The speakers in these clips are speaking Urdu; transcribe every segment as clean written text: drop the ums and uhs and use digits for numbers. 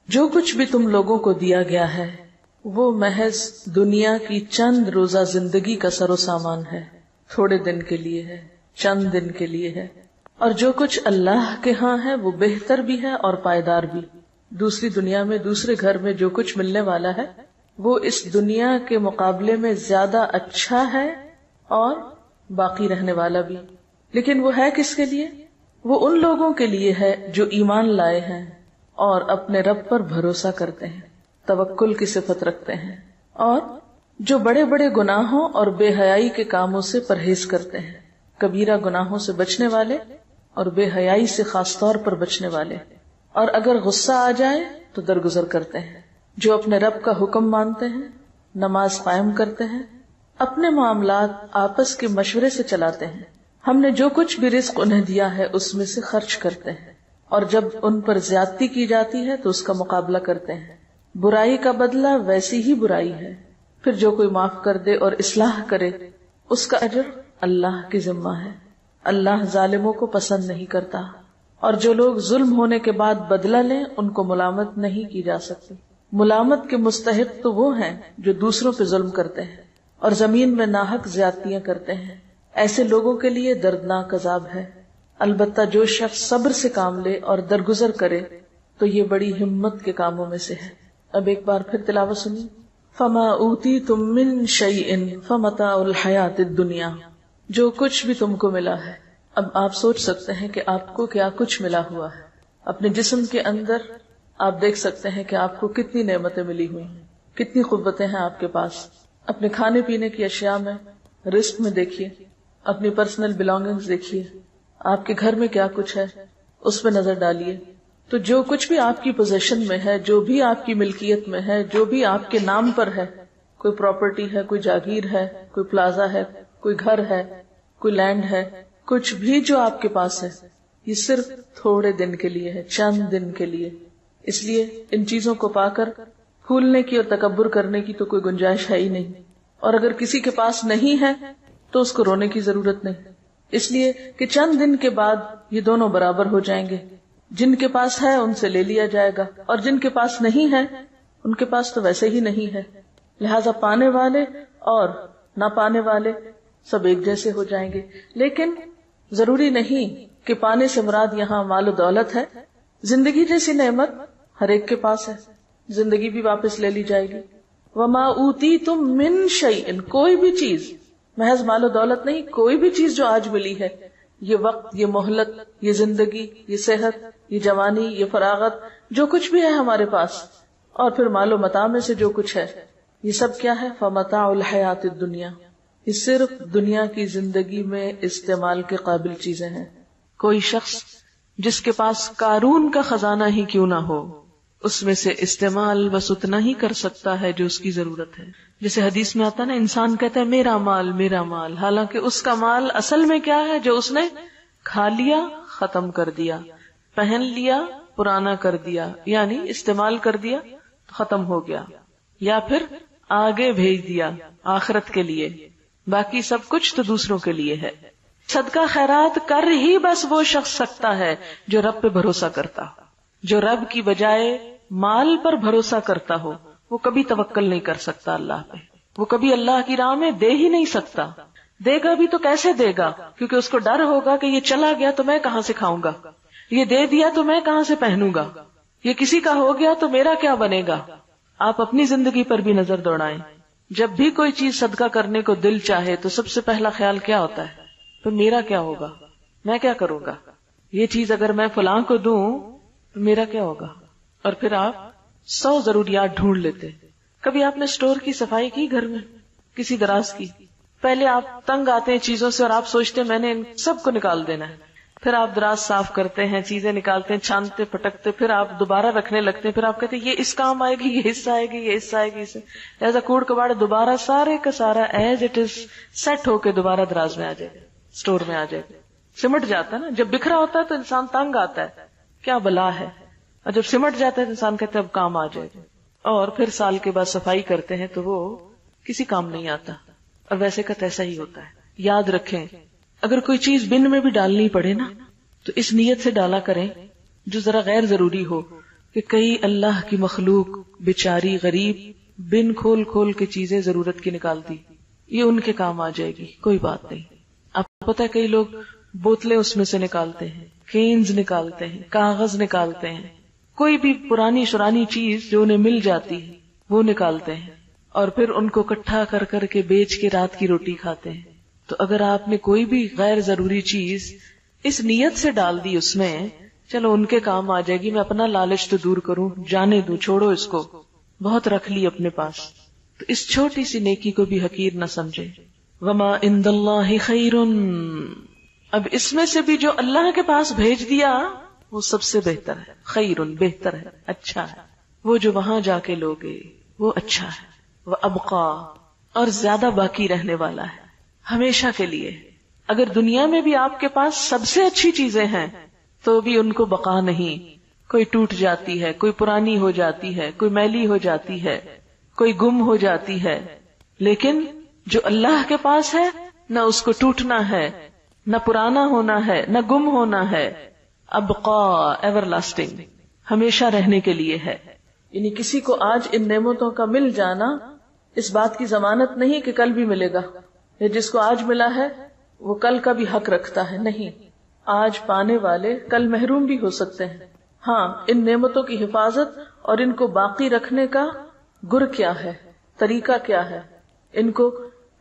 جو کچھ بھی تم لوگوں کو دیا گیا ہے وہ محض دنیا کی چند روزہ زندگی کا سر و سامان ہے، تھوڑے دن کے لیے ہے، چند دن کے لیے ہے، اور جو کچھ اللہ کے ہاں ہے وہ بہتر بھی ہے اور پائیدار بھی۔ دوسری دنیا میں، دوسرے گھر میں جو کچھ ملنے والا ہے وہ اس دنیا کے مقابلے میں زیادہ اچھا ہے اور باقی رہنے والا بھی، لیکن وہ ہے کس کے لیے؟ وہ ان لوگوں کے لیے ہے جو ایمان لائے ہیں اور اپنے رب پر بھروسہ کرتے ہیں، توکل کی صفت رکھتے ہیں، اور جو بڑے بڑے گناہوں اور بے حیائی کے کاموں سے پرہیز کرتے ہیں، کبیرہ گناہوں سے بچنے والے اور بے حیائی سے خاص طور پر بچنے والے، اور اگر غصہ آ جائے تو درگزر کرتے ہیں، جو اپنے رب کا حکم مانتے ہیں، نماز قائم کرتے ہیں، اپنے معاملات آپس کے مشورے سے چلاتے ہیں، ہم نے جو کچھ بھی رزق انہیں دیا ہے اس میں سے خرچ کرتے ہیں، اور جب ان پر زیادتی کی جاتی ہے تو اس کا مقابلہ کرتے ہیں۔ برائی کا بدلہ ویسی ہی برائی ہے، پھر جو کوئی معاف کر دے اور اصلاح کرے اس کا اجر اللہ کی ذمہ ہے، اللہ ظالموں کو پسند نہیں کرتا، اور جو لوگ ظلم ہونے کے بعد بدلہ لیں ان کو ملامت نہیں کی جا سکتی۔ ملامت کے مستحق تو وہ ہیں جو دوسروں پہ ظلم کرتے ہیں اور زمین میں ناحق زیادتیاں کرتے ہیں، ایسے لوگوں کے لیے دردناک عذاب ہے۔ البتہ جو شخص صبر سے کام لے اور درگزر کرے تو یہ بڑی ہمت کے کاموں میں سے ہے۔ اب ایک بار پھر تلاوت سنیے۔ فما اوتیتم من شیء فمتاع الحیات الدنیا، جو کچھ بھی تم کو ملا ہے۔ اب آپ سوچ سکتے ہیں کہ آپ کو کیا کچھ ملا ہوا ہے۔ اپنے جسم کے اندر آپ دیکھ سکتے ہیں کہ آپ کو کتنی نعمتیں ملی ہوئی ہیں، کتنی قوتیں ہیں آپ کے پاس۔ اپنے کھانے پینے کی اشیاء میں، رزق میں دیکھیے، اپنی پرسنل بلانگنگز دیکھیے، آپ کے گھر میں کیا کچھ ہے اس پہ نظر ڈالیے۔ تو جو کچھ بھی آپ کی پوزیشن میں ہے، جو بھی آپ کی ملکیت میں ہے، جو بھی آپ کے نام پر ہے، کوئی پراپرٹی ہے، کوئی جاگیر ہے، کوئی پلازا ہے، کوئی گھر ہے، کوئی لینڈ ہے، کچھ بھی جو آپ کے پاس ہے، یہ صرف تھوڑے دن کے لیے ہے، چند دن کے لیے۔ اس لیے ان چیزوں کو پا کر پھولنے کی اور تکبر کرنے کی تو کوئی گنجائش ہے ہی نہیں، اور اگر کسی کے پاس نہیں ہے تو اس کو رونے کی ضرورت نہیں، اس لیے کہ چند دن کے بعد یہ دونوں برابر ہو جائیں گے۔ جن کے پاس ہے ان سے لے لیا جائے گا، اور جن کے پاس نہیں ہے ان کے پاس تو ویسے ہی نہیں ہے، لہذا پانے والے اور نہ پانے والے سب ایک جیسے ہو جائیں گے۔ لیکن ضروری نہیں کہ پانے سے مراد یہاں مال و دولت ہے، زندگی جیسی نعمت ہر ایک کے پاس ہے، زندگی بھی واپس لے لی جائے گی۔ وما اوتیتم من شیء، کوئی بھی چیز، محض مال و دولت نہیں، کوئی بھی چیز جو آج ملی ہے، یہ وقت، یہ مہلت، یہ زندگی، یہ صحت، یہ جوانی، یہ فراغت، جو کچھ بھی ہے ہمارے پاس، اور پھر مال و متاع میں سے جو کچھ ہے، یہ سب کیا ہے؟ فمتاع الحیات الدنیا، یہ صرف دنیا کی زندگی میں استعمال کے قابل چیزیں ہیں۔ کوئی شخص جس کے پاس قارون کا خزانہ ہی کیوں نہ ہو، اس میں سے استعمال بس اتنا ہی کر سکتا ہے جو اس کی ضرورت ہے۔ جیسے حدیث میں آتا نا، انسان کہتا ہے میرا مال میرا مال، حالانکہ اس کا مال اصل میں کیا ہے؟ جو اس نے کھا لیا، ختم کر دیا، پہن لیا، پرانا کر دیا، یعنی استعمال کر دیا تو ختم ہو گیا، یا پھر آگے بھیج دیا آخرت کے لیے، باقی سب کچھ تو دوسروں کے لیے ہے۔ صدقہ خیرات کر ہی بس وہ شخص سکتا ہے جو رب پہ بھروسہ کرتا ہو، جو رب کی بجائے مال پر بھروسہ کرتا ہو، وہ کبھی توکل نہیں کر سکتا اللہ پہ، وہ کبھی اللہ کی راہ میں دے ہی نہیں سکتا۔ دے گا بھی تو کیسے دے گا؟ کیونکہ اس کو ڈر ہوگا کہ یہ چلا گیا تو میں کہاں سے کھاؤں گا، یہ دے دیا تو میں کہاں سے پہنوں گا، یہ کسی کا ہو گیا تو میرا کیا بنے گا۔ آپ اپنی زندگی پر بھی نظر دوڑائیں، جب بھی کوئی چیز صدقہ کرنے کو دل چاہے تو سب سے پہلا خیال کیا ہوتا ہے؟ تو میرا کیا ہوگا، میں کیا کروں گا، یہ چیز اگر میں فلاں کو دوں تو میرا کیا ہوگا۔ اور پھر آپ 100 ضروریات ڈھونڈ لیتے۔ کبھی آپ نے اسٹور کی صفائی کی گھر میں، کسی دراز کی؟ پہلے آپ تنگ آتے ہیں چیزوں سے اور آپ سوچتے ہیں میں نے ان سب کو نکال دینا ہے، پھر آپ دراز صاف کرتے ہیں، چیزیں نکالتے ہیں، چھانتے پھٹکتے، پھر آپ دوبارہ رکھنے لگتے ہیں، پھر آپ کہتے ہیں یہ اس کام آئے گی، یہ حصہ آئے گی، یہ حصہ آئے گی، اسے ایسا کوڑ کباڑ دوبارہ سارے کا سارا ایز اٹ از سیٹ ہو کے دوبارہ دراز میں آ جائے گا، اسٹور میں آ جائے گا۔ سمٹ جاتا ہے نا، جب بکھرا ہوتا ہے تو انسان تنگ آتا ہے، کیا بلا ہے، اور جب سمٹ جاتا ہے تو انسان کہتا ہے اب کام آ جائے گا، اور پھر سال کے بعد صفائی کرتے ہیں تو وہ کسی کام نہیں آتا، اور ویسے کا تیسا ہی ہوتا ہے۔ یاد رکھیں، اگر کوئی چیز بن میں بھی ڈالنی پڑے نا تو اس نیت سے ڈالا کریں جو ذرا غیر ضروری ہو، کہ کئی اللہ کی مخلوق بیچاری غریب بن کھول کھول کے چیزیں ضرورت کی نکالتی، یہ ان کے کام آ جائے گی، کوئی بات نہیں. آپ کو پتہ ہے کئی لوگ بوتلیں اس میں سے نکالتے ہیں، کینز نکالتے ہیں، کاغذ نکالتے ہیں، کوئی بھی پرانی شرانی چیز جو انہیں مل جاتی ہے وہ نکالتے ہیں اور پھر ان کو اکٹھا کر کر کے بیچ کے رات کی روٹی کھاتے ہیں. تو اگر آپ نے کوئی بھی غیر ضروری چیز اس نیت سے ڈال دی اس میں، چلو ان کے کام آ جائے گی، میں اپنا لالچ تو دور کروں، جانے دوں، چھوڑو اس کو، بہت رکھ لی اپنے پاس، تو اس چھوٹی سی نیکی کو بھی حقیر نہ سمجھے. وما عند اللہ خیر، اب اس میں سے بھی جو اللہ کے پاس بھیج دیا وہ سب سے بہتر ہے، خیر بہتر ہے، اچھا ہے. وہ جو وہاں جا کے لوگے وہ اچھا ہے. وابقا، اور زیادہ باقی رہنے والا ہے، ہمیشہ کے لیے. اگر دنیا میں بھی آپ کے پاس سب سے اچھی چیزیں ہیں تو بھی ان کو بقا نہیں، کوئی ٹوٹ جاتی ہے، کوئی پرانی ہو جاتی ہے، کوئی میلی ہو جاتی ہے، کوئی گم ہو جاتی ہے. لیکن جو اللہ کے پاس ہے نہ اس کو ٹوٹنا ہے، نہ پرانا ہونا ہے، نہ گم ہونا ہے. ابقا، ایور لاسٹنگ، ہمیشہ رہنے کے لیے ہے. یعنی کسی کو آج ان نعمتوں کا مل جانا اس بات کی ضمانت نہیں کہ کل بھی ملے گا، یا جس کو آج ملا ہے وہ کل کا بھی حق رکھتا ہے. نہیں، آج پانے والے کل محروم بھی ہو سکتے ہیں. ہاں، ان نعمتوں کی حفاظت اور ان کو باقی رکھنے کا گر کیا ہے، طریقہ کیا ہے، ان کو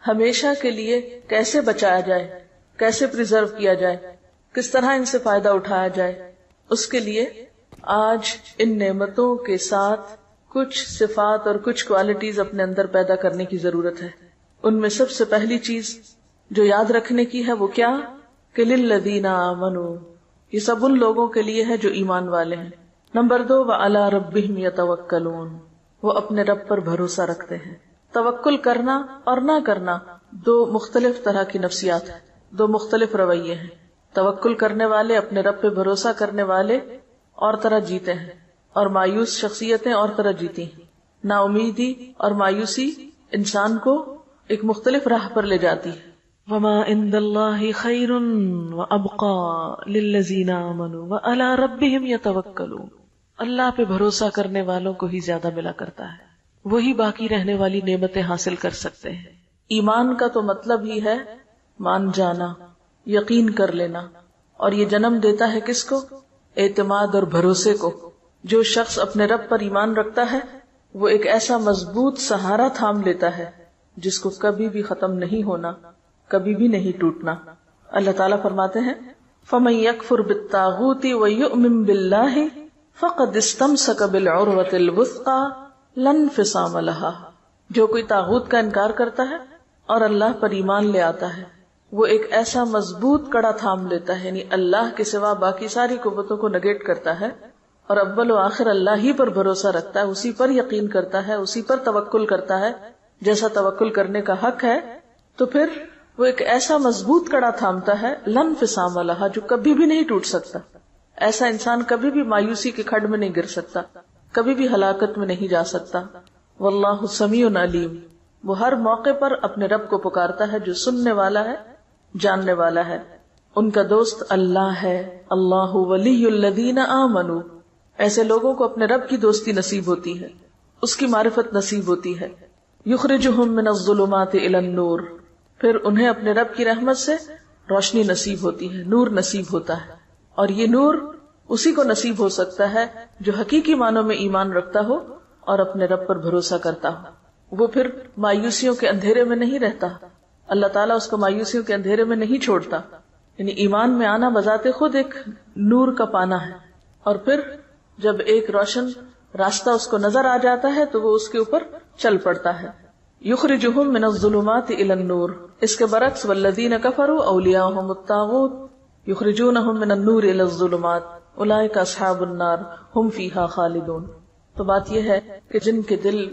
ہمیشہ کے لیے کیسے بچایا جائے، کیسے پریزرو کیا جائے، کس طرح ان سے فائدہ اٹھایا جائے، اس کے لیے آج ان نعمتوں کے ساتھ کچھ صفات اور کچھ کوالٹیز اپنے اندر پیدا کرنے کی ضرورت ہے. ان میں سب سے پہلی چیز جو یاد رکھنے کی ہے وہ کیا کہ للذین آمنوا، یہ سب ان لوگوں کے لیے ہے جو ایمان والے ہیں. نمبر 2، وعلی ربہم یتوکلون، وہ اپنے رب پر بھروسہ رکھتے ہیں. توکل کرنا اور نہ کرنا دو مختلف طرح کی نفسیات ہیں، دو مختلف رویے ہیں. توکل کرنے والے، اپنے رب پہ بھروسہ کرنے والے اور طرح جیتے ہیں، اور مایوس شخصیتیں اور طرح جیتی ہیں. نا امیدی اور مایوسی انسان کو ایک مختلف راہ پر لے جاتی ہے. وما عند اللہ خیر وابقا للذین آمنوا وعلی ربہم یتوکلون، اللہ پہ بھروسہ کرنے والوں کو ہی زیادہ ملا کرتا ہے، وہی باقی رہنے والی نعمتیں حاصل کر سکتے ہیں. ایمان کا تو مطلب ہی ہے مان جانا، یقین کر لینا، اور یہ جنم دیتا ہے کس کو؟ اعتماد اور بھروسے کو. جو شخص اپنے رب پر ایمان رکھتا ہے وہ ایک ایسا مضبوط سہارا تھام لیتا ہے جس کو کبھی بھی ختم نہیں ہونا، کبھی بھی نہیں ٹوٹنا. اللہ تعالیٰ فرماتے ہیں فَمَن يَكْفُرْ بِالطَّاغُوتِ وَيُؤْمِن بِاللَّهِ فَقَدِ اسْتَمْسَكَ بِالْعُرْوَةِ الْوُثْقَى لَا انفصام لَهَا، جو کوئی طاغوت کا انکار کرتا ہے اور اللہ پر ایمان لے آتا ہے وہ ایک ایسا مضبوط کڑا تھام لیتا ہے، یعنی اللہ کے سوا باقی ساری قوتوں کو نگیٹ کرتا ہے اور اول و آخر اللہ ہی پر بھروسہ رکھتا ہے، اسی پر یقین کرتا ہے، اسی پر توکل کرتا ہے جیسا توکل کرنے کا حق ہے. تو پھر وہ ایک ایسا مضبوط کڑا تھامتا ہے لا انفصام لہا، جو کبھی بھی نہیں ٹوٹ سکتا. ایسا انسان کبھی بھی مایوسی کے کھڈ میں نہیں گر سکتا، کبھی بھی ہلاکت میں نہیں جا سکتا. واللہ سمیع علیم، وہ ہر موقع پر اپنے رب کو پکارتا ہے جو سننے والا ہے، جاننے والا ہے. ان کا دوست اللہ ہے. اللہ ولی الذین آمنوا، ایسے لوگوں کو اپنے رب کی دوستی نصیب ہوتی ہے، اس کی معرفت نصیب ہوتی ہے. یخرجہم من الظلمات الی النور، پھر انہیں اپنے رب کی رحمت سے روشنی نصیب ہوتی ہے، نور نصیب ہوتا ہے. اور یہ نور اسی کو نصیب ہو سکتا ہے جو حقیقی معنوں میں ایمان رکھتا ہو اور اپنے رب پر بھروسہ کرتا ہو. وہ پھر مایوسیوں کے اندھیرے میں نہیں رہتا، اللہ تعالیٰ اس کو مایوسیوں کے اندھیرے میں نہیں چھوڑتا. یعنی ایمان میں آنا بذات خود ایک نور کا پانا ہے، اور پھر جب ایک روشن راستہ اس کو نظر آ جاتا ہے تو وہ اس کے اوپر چل پڑتا ہے. یخرجہم من الظلمات الی النور، اس کے برعکس والذین کفروا اولیاءہم الطاغوت یخرجونہم من النور الی الظلمات اولئک اصحاب النار ہم فیہا خالدون. تو بات یہ ہے کہ جن کے دل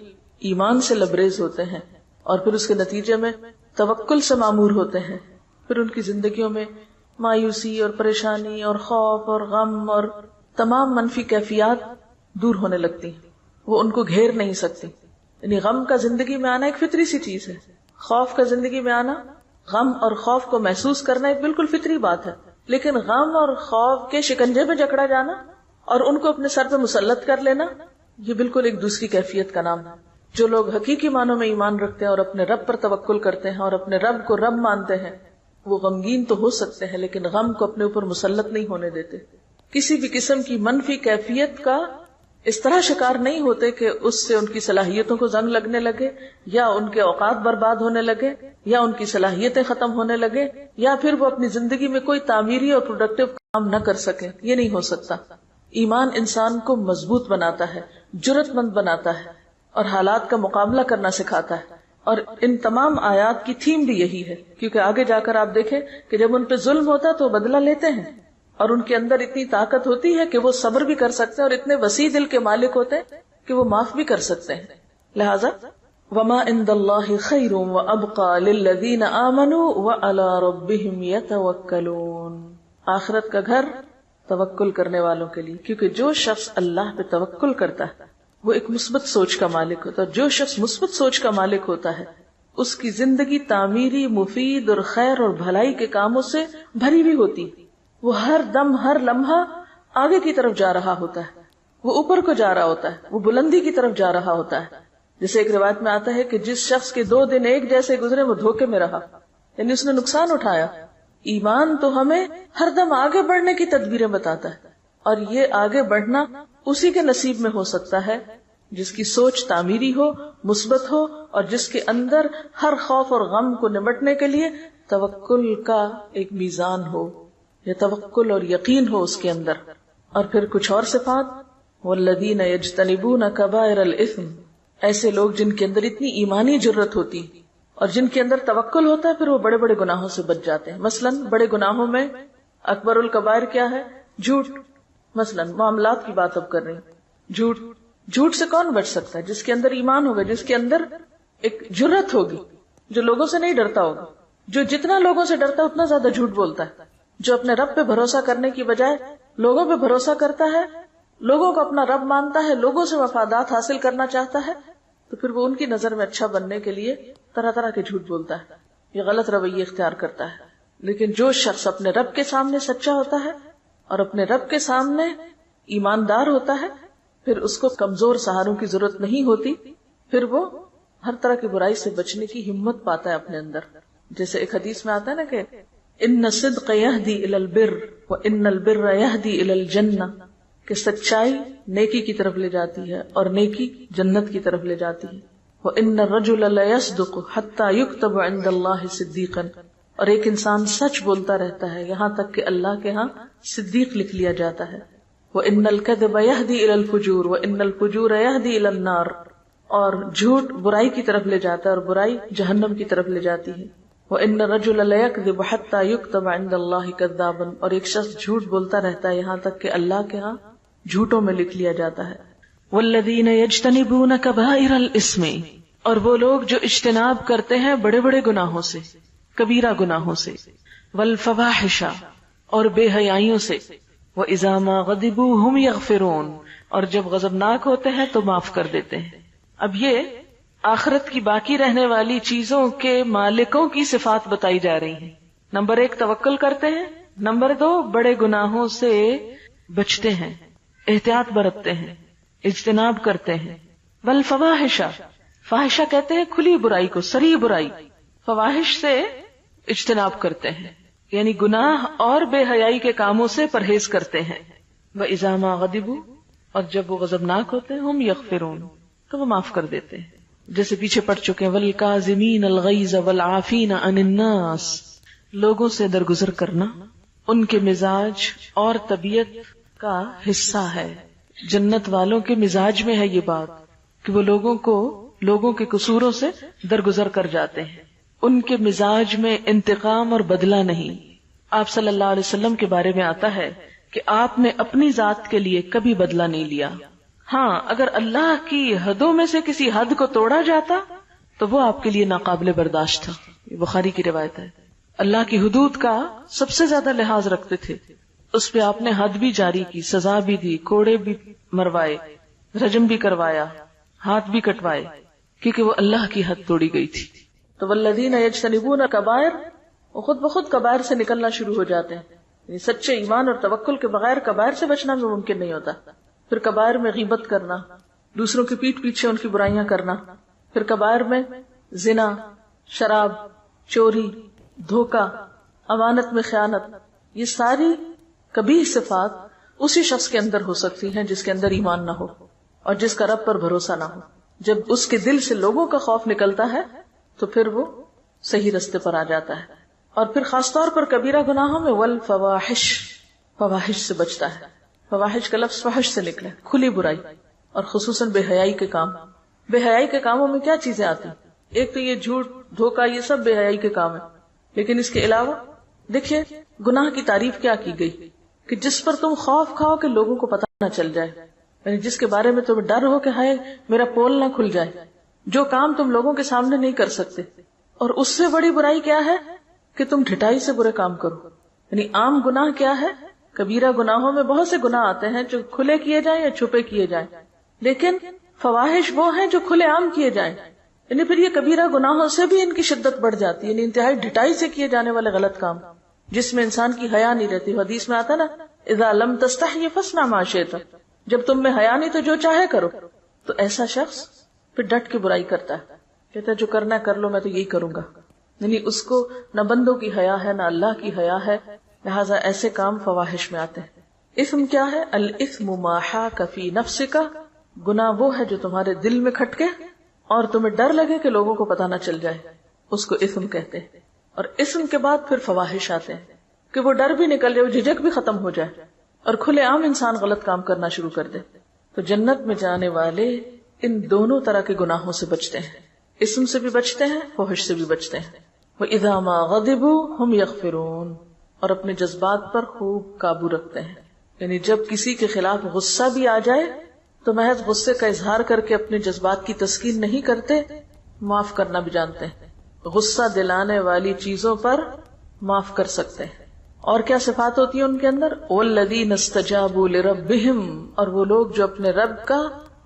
ایمان سے لبریز ہوتے ہیں اور پھر اس کے نتیجے میں توکل سے معمور ہوتے ہیں، پھر ان کی زندگیوں میں مایوسی اور پریشانی اور خوف اور غم اور تمام منفی کیفیات دور ہونے لگتی ہیں، وہ ان کو گھیر نہیں سکتی. یعنی غم کا زندگی میں آنا ایک فطری سی چیز ہے، خوف کا زندگی میں آنا، غم اور خوف کو محسوس کرنا ایک بالکل فطری بات ہے، لیکن غم اور خوف کے شکنجے میں جکڑا جانا اور ان کو اپنے سر پہ مسلط کر لینا، یہ بالکل ایک دوسری کیفیت کا نام ہے۔ جو لوگ حقیقی معنوں میں ایمان رکھتے ہیں اور اپنے رب پر توکل کرتے ہیں اور اپنے رب کو رب مانتے ہیں، وہ غمگین تو ہو سکتے ہیں لیکن غم کو اپنے اوپر مسلط نہیں ہونے دیتے، کسی بھی قسم کی منفی کیفیت کا اس طرح شکار نہیں ہوتے کہ اس سے ان کی صلاحیتوں کو زنگ لگنے لگے، یا ان کے اوقات برباد ہونے لگے، یا ان کی صلاحیتیں ختم ہونے لگے، یا پھر وہ اپنی زندگی میں کوئی تعمیری اور پروڈکٹیو کام نہ کر سکے۔ یہ نہیں ہو سکتا۔ ایمان انسان کو مضبوط بناتا ہے، جرأت مند بناتا ہے اور حالات کا مقابلہ کرنا سکھاتا ہے۔ اور ان تمام آیات کی تھیم بھی یہی ہے، کیونکہ آگے جا کر آپ دیکھیں کہ جب ان پہ ظلم ہوتا ہے تو وہ بدلہ لیتے ہیں، اور ان کے اندر اتنی طاقت ہوتی ہے کہ وہ صبر بھی کر سکتے ہیں، اور اتنے وسیع دل کے مالک ہوتے ہیں کہ وہ معاف بھی کر سکتے ہیں۔ لہذا وما عند اللہ خیر وابقى للذین آمنوا وعلی ربهم یتوکلون، آخرت کا گھر توکل کرنے والوں کے لیے، کیونکہ جو شخص اللہ پہ توکل کرتا ہے وہ ایک مثبت سوچ کا مالک ہوتا ہے، اور جو شخص مثبت سوچ کا مالک ہوتا ہے اس کی زندگی تعمیری، مفید اور خیر اور بھلائی کے کاموں سے بھری ہوئی ہوتی، وہ ہر دم ہر لمحہ آگے کی طرف جا رہا ہوتا ہے، وہ اوپر کو جا رہا ہوتا ہے، وہ بلندی کی طرف جا رہا ہوتا ہے۔ جیسے ایک روایت میں آتا ہے کہ جس شخص کے 2 دن ایک جیسے گزرے وہ دھوکے میں رہا، یعنی اس نے نقصان اٹھایا۔ ایمان تو ہمیں ہر دم آگے بڑھنے کی تدبیریں بتاتا ہے، اور یہ آگے بڑھنا اسی کے نصیب میں ہو سکتا ہے جس کی سوچ تعمیری ہو، مثبت ہو، اور جس کے اندر ہر خوف اور غم کو نمٹنے کے لیے توکل کا ایک میزان ہو، یا توکل اور یقین ہو اس کے اندر۔ اور پھر کچھ اور صفات، والذین یجتنبون کبائر الاثم، ایسے لوگ جن کے اندر اتنی ایمانی جرت ہوتی اور جن کے اندر توکل ہوتا ہے، پھر وہ بڑے بڑے گناہوں سے بچ جاتے ہیں۔ مثلا بڑے گناہوں میں اکبر الکبائر کیا ہے؟ جھوٹ۔ مثلا معاملات کی بات اب کر رہی ہیں، جھوٹ۔ جھوٹ سے کون بچ سکتا ہے؟ جس کے اندر ایمان ہوگا، جس کے اندر ایک جرت ہوگی، جو لوگوں سے نہیں ڈرتا ہوگا، جو جتنا لوگوں سے ڈرتا ہے اتنا زیادہ جھوٹ بولتا ہے، جو اپنے رب پہ بھروسہ کرنے کی بجائے لوگوں پہ بھروسہ کرتا ہے، لوگوں کو اپنا رب مانتا ہے، لوگوں سے مفادات حاصل کرنا چاہتا ہے، تو پھر وہ ان کی نظر میں اچھا بننے کے لیے طرح طرح کے جھوٹ بولتا ہے، یہ غلط رویے اختیار کرتا ہے۔ لیکن جو شخص اپنے رب کے سامنے سچا ہوتا ہے اور اپنے رب کے سامنے ایماندار ہوتا ہے، پھر اس کو کمزور سہاروں کی ضرورت نہیں ہوتی، پھر وہ ہر طرح کی برائی سے بچنے کی ہمت پاتا ہے اپنے اندر۔ جیسے ایک حدیث میں آتا ہے نا کہ ان الصدق یہدی الی البر وان البر یہدی الی الجنہ، کہ سچائی نیکی کی طرف لے جاتی ہے اور نیکی جنت کی طرف لے جاتی ہے۔ وان الرجل لیصدق حتی یکتب عند اللہ صدیقا، اور ایک انسان سچ بولتا رہتا ہے یہاں تک کہ اللہ کے ہاں صدیق لکھ لیا جاتا ہے۔ وَإِنَّ الْكَذِبَ يَهْدِي إِلَى الْفُجُورِ وَإِنَّ الْفُجُورَ يَهْدِي إِلَى النَّارِ، اور جھوٹ برائی کی طرف لے جاتا ہے اور برائی جہنم کی طرف لے جاتی ہے۔ وَإِنَّ الرَّجُلَ لَيَكْذِبُ حَتَّى يُكْتَبَ عِندَ اللَّهِ كَذَّابًا، اور ایک شخص جھوٹ بولتا رہتا ہے یہاں تک کہ اللہ کے ہاں جھوٹوں میں لکھ لیا جاتا ہے۔ وَالَّذِينَ يَجْتَنِبُونَ كَبَائِرَ الْإِثْمِ، اور وہ لوگ جو اجتناب کرتے ہیں بڑے بڑے گناہوں سے، کبیرہ گناہوں سے، وَالْفَوَاحِشَ، اور بے حیائیوں سے، وَإِذَا مَا غَضِبُوا هُمْ يَغْفِرُونَ، اور جب غضبناک ہوتے ہیں تو معاف کر دیتے ہیں۔ اب یہ آخرت کی باقی رہنے والی چیزوں کے مالکوں کی صفات بتائی جا رہی ہیں۔ نمبر 1 توکل کرتے ہیں، نمبر 2 بڑے گناہوں سے بچتے ہیں، احتیاط برتتے ہیں، اجتناب کرتے ہیں۔ والفواحش، فاحشہ کہتے ہیں کھلی برائی کو، صریح برائی، فواحش سے اجتناب کرتے ہیں، یعنی گناہ اور بے حیائی کے کاموں سے پرہیز کرتے ہیں۔ وَإِذَا مَا غَضِبُوا، اور جب وہ غضبناک ہوتے ہیں، ہم یغفرون، تو وہ معاف کر دیتے ہیں، جیسے پیچھے پڑھ چکے ہیں، وَالْكَاظِمِينَ الْغَيْظَ وَالْعَافِينَ عَنِ النَّاسِ، لوگوں سے درگزر کرنا ان کے مزاج اور طبیعت کا حصہ ہے۔ جنت والوں کے مزاج میں ہے یہ بات کہ وہ لوگوں کے قصوروں سے درگزر کر جاتے ہیں، ان کے مزاج میں انتقام اور بدلہ نہیں۔ آپ صلی اللہ علیہ وسلم کے بارے میں آتا ہے کہ آپ نے اپنی ذات کے لیے کبھی بدلہ نہیں لیا، ہاں اگر اللہ کی حدوں میں سے کسی حد کو توڑا جاتا تو وہ آپ کے لیے ناقابل برداشت تھا۔ یہ بخاری کی روایت ہے۔ اللہ کی حدود کا سب سے زیادہ لحاظ رکھتے تھے، اس پہ آپ نے حد بھی جاری کی، سزا بھی دی، کوڑے بھی مروائے، رجم بھی کروایا، ہاتھ بھی کٹوائے، کیونکہ وہ اللہ کی حد توڑی گئی تھی۔ تو والذین یجتنبون کبائر، وہ خود بخود کبائر سے نکلنا شروع ہو جاتے ہیں، سچے ایمان اور توکل کے بغیر کبائر سے بچنا بھی ممکن نہیں ہوتا. پھر کبائر میں غیبت کرنا، دوسروں کی پیٹھ پیچھے ان کی برائیاں کرنا، پھر کبائر میں زنا، شراب، چوری، دھوکہ، امانت میں خیانت، یہ ساری کبیح صفات اسی شخص کے اندر ہو سکتی ہیں جس کے اندر ایمان نہ ہو اور جس کا رب پر بھروسہ نہ ہو. جب اس کے دل سے لوگوں کا خوف نکلتا ہے تو پھر وہ صحیح رستے پر آ جاتا ہے. اور پھر خاص طور پر کبیرہ گناہوں میں والفواحش، فواحش سے بچتا ہے. فواحش کا لفظ فحش سے نکلا، کھلی برائی، اور خصوصاً بے حیائی کے کام. بے حیائی کے کاموں میں کیا چیزیں آتی؟ ایک تو یہ جھوٹ، دھوکہ، یہ سب بے حیائی کے کام ہیں. لیکن اس کے علاوہ دیکھیے گناہ کی تعریف کیا کی گئی کہ جس پر تم خوف کھاؤ کہ لوگوں کو پتہ نہ چل جائے، یعنی جس کے بارے میں تمہیں ڈر ہو کہ ہائے میرا پول نہ کھل جائے، جو کام تم لوگوں کے سامنے نہیں کر سکتے. اور اس سے بڑی برائی کیا ہے کہ تم ڈھٹائی سے برے کام کرو. یعنی عام گناہ کیا ہے؟ کبیرہ گناہوں میں بہت سے گناہ آتے ہیں جو کھلے کیے جائیں یا چھپے کیے جائیں، لیکن فواحش وہ ہیں جو کھلے عام کیے جائیں. یعنی پھر یہ کبیرہ گناہوں سے بھی ان کی شدت بڑھ جاتی ہے، یعنی انتہائی ڈھٹائی سے کیے جانے والے غلط کام جس میں انسان کی حیا نہیں رہتی. حدیث میں آتا نا اذا لم تستحی فاصنع ما شئت، جب تم میں حیا نہیں تو جو چاہے کرو. تو ایسا شخص پھر ڈٹ کے برائی کرتا ہے، کہتا ہے جو کرنا کر لو، میں تو یہی کروں گا. یعنی اس کو نہ بندوں کی حیا ہے نہ اللہ کی حیا ہے، لہٰذا ایسے کام فواحش میں آتے ہیں. اثم کیا ہے؟ الاثم ما حاک فی نفسک، گناہ وہ ہے جو تمہارے دل میں کھٹکے اور تمہیں ڈر لگے کہ لوگوں کو پتہ نہ چل جائے، اس کو اثم کہتے ہیں. اور اثم کے بعد پھر فواحش آتے ہیں کہ وہ ڈر بھی نکل جائے، وہ جھجک بھی ختم ہو جائے اور کھلے عام انسان غلط کام کرنا شروع کر دے. تو جنت میں جانے والے ان دونوں طرح کے گناہوں سے بچتے ہیں، اسم سے بھی بچتے ہیں، فحش سے بھی بچتے ہیں. وَإِذَا مَا غَضِبُوا هُمْ يَغْفِرُونَ، اور اپنے جذبات پر خوب قابو رکھتے ہیں. یعنی جب کسی کے خلاف غصہ بھی آ جائے تو محض غصے کا اظہار کر کے اپنے جذبات کی تسکین نہیں کرتے، معاف کرنا بھی جانتے ہیں. غصہ دلانے والی چیزوں پر معاف کر سکتے ہیں. اور کیا صفات ہوتی ہیں ان کے اندر؟ وَالَّذِينَ اسْتَجَابُوا لِرَبِّهِمْ، اور وہ لوگ جو اپنے رب کا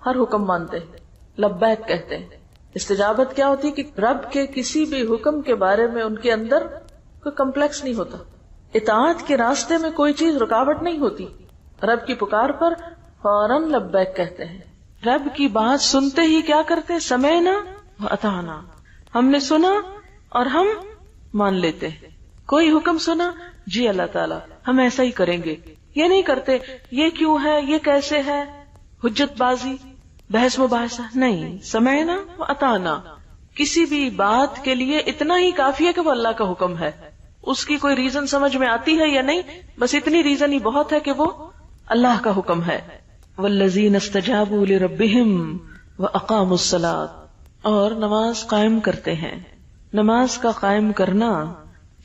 ہر حکم مانتے ہیں، لبیک کہتے ہیں. استجابت کیا ہوتی ہے کہ رب کے کسی بھی حکم کے بارے میں ان کے اندر کوئی کمپلیکس نہیں ہوتا، اطاعت کے راستے میں کوئی چیز رکاوٹ نہیں ہوتی. رب کی پکار پر فوراً لبیک کہتے ہیں. رب کی بات سنتے ہی کیا کرتے؟ سمعنا وأطعنا، ہم نے سنا اور ہم مان لیتے. کوئی حکم سنا، جی اللہ تعالیٰ ہم ایسا ہی کریں گے. یہ نہیں کرتے یہ کیوں ہے، یہ کیسے ہے، حجت بازی، بحث مباحثہ نہیں. سمعنا وأطعنا، کسی بھی بات کے لیے اتنا ہی کافی ہے کہ وہ اللہ کا حکم ہے. اس کی کوئی ریزن سمجھ میں آتی ہے یا نہیں، بس اتنی ریزن ہی بہت ہے کہ وہ اللہ کا حکم ہے. والذین استجابوا لربہم واقاموا الصلاۃ، اور نماز قائم کرتے ہیں. نماز کا قائم کرنا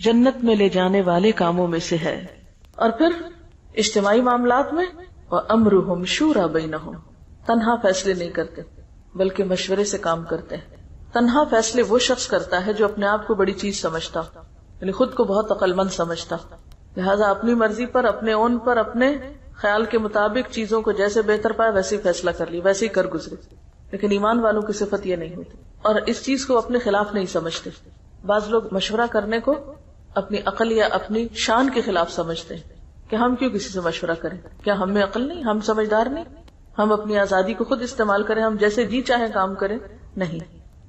جنت میں لے جانے والے کاموں میں سے ہے. اور پھر اجتماعی معاملات میں وامرہم شورا بینہم، تنہا فیصلے نہیں کرتے بلکہ مشورے سے کام کرتے ہیں. تنہا فیصلے وہ شخص کرتا ہے جو اپنے آپ کو بڑی چیز سمجھتا، یعنی خود کو بہت عقل مند سمجھتا، لہذا اپنی مرضی پر، اپنے اون پر، اپنے خیال کے مطابق چیزوں کو جیسے بہتر پائے ویسے ہی فیصلہ کر لی، ویسے ہی کر گزرے. لیکن ایمان والوں کی صفت یہ نہیں ہوتی اور اس چیز کو اپنے خلاف نہیں سمجھتے. بعض لوگ مشورہ کرنے کو اپنی عقل یا اپنی شان کے خلاف سمجھتے ہیں کہ ہم کیوں کسی سے مشورہ کریں، کیا ہم میں عقل نہیں، ہم سمجھدار نہیں، ہم اپنی آزادی کو خود استعمال کریں، ہم جیسے جی چاہیں کام کریں. نہیں،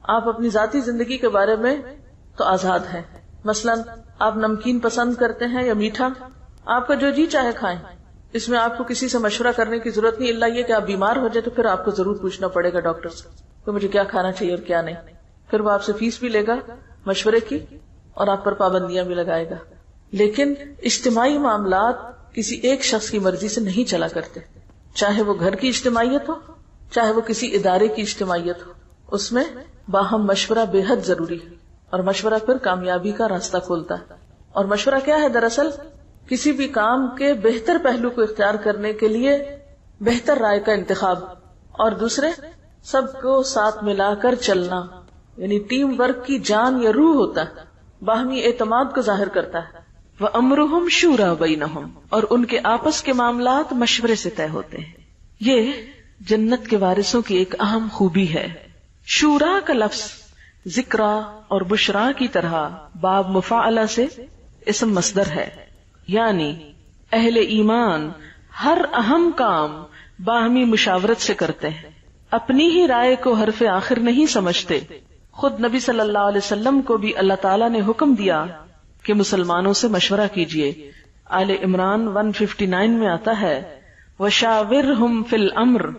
آپ اپنی ذاتی زندگی کے بارے میں تو آزاد ہیں. مثلا آپ نمکین پسند کرتے ہیں یا میٹھا، آپ کا جو جی چاہے کھائیں، اس میں آپ کو کسی سے مشورہ کرنے کی ضرورت نہیں، الا یہ کہ آپ بیمار ہو جائے تو پھر آپ کو ضرور پوچھنا پڑے گا ڈاکٹر سے کہ مجھے کیا کھانا چاہیے اور کیا نہیں. پھر وہ آپ سے فیس بھی لے گا مشورے کی اور آپ پر پابندیاں بھی لگائے گا. لیکن اجتماعی معاملات کسی ایک شخص کی مرضی سے نہیں چلا کرتے، چاہے وہ گھر کی اجتماعیت ہو، چاہے وہ کسی ادارے کی اجتماعیت ہو. اس میں باہم مشورہ بے حد ضروری ہے اور مشورہ پھر کامیابی کا راستہ کھولتا ہے. اور مشورہ کیا ہے؟ دراصل کسی بھی کام کے بہتر پہلو کو اختیار کرنے کے لیے بہتر رائے کا انتخاب، اور دوسرے سب کو ساتھ ملا کر چلنا، یعنی ٹیم ورک کی جان یا روح ہوتا ہے، باہمی اعتماد کو ظاہر کرتا ہے. وَأَمْرُهُمْ شُورَى بَيْنَهُمْ، اور ان کے آپس کے معاملات مشورے سے طے ہوتے ہیں. یہ جنت کے وارثوں کی ایک اہم خوبی ہے. شورا کا لفظ ذکرا اور بشرا کی طرح باب مفاعلہ سے اسم مصدر ہے، یعنی اہل ایمان ہر اہم کام باہمی مشاورت سے کرتے ہیں، اپنی ہی رائے کو حرف آخر نہیں سمجھتے. خود نبی صلی اللہ علیہ وسلم کو بھی اللہ تعالیٰ نے حکم دیا کہ مسلمانوں سے مشورہ کیجیے. آل عمران 159 میں آتا ہے وَشَاوِرْهُمْ فِي الْأَمْرِ.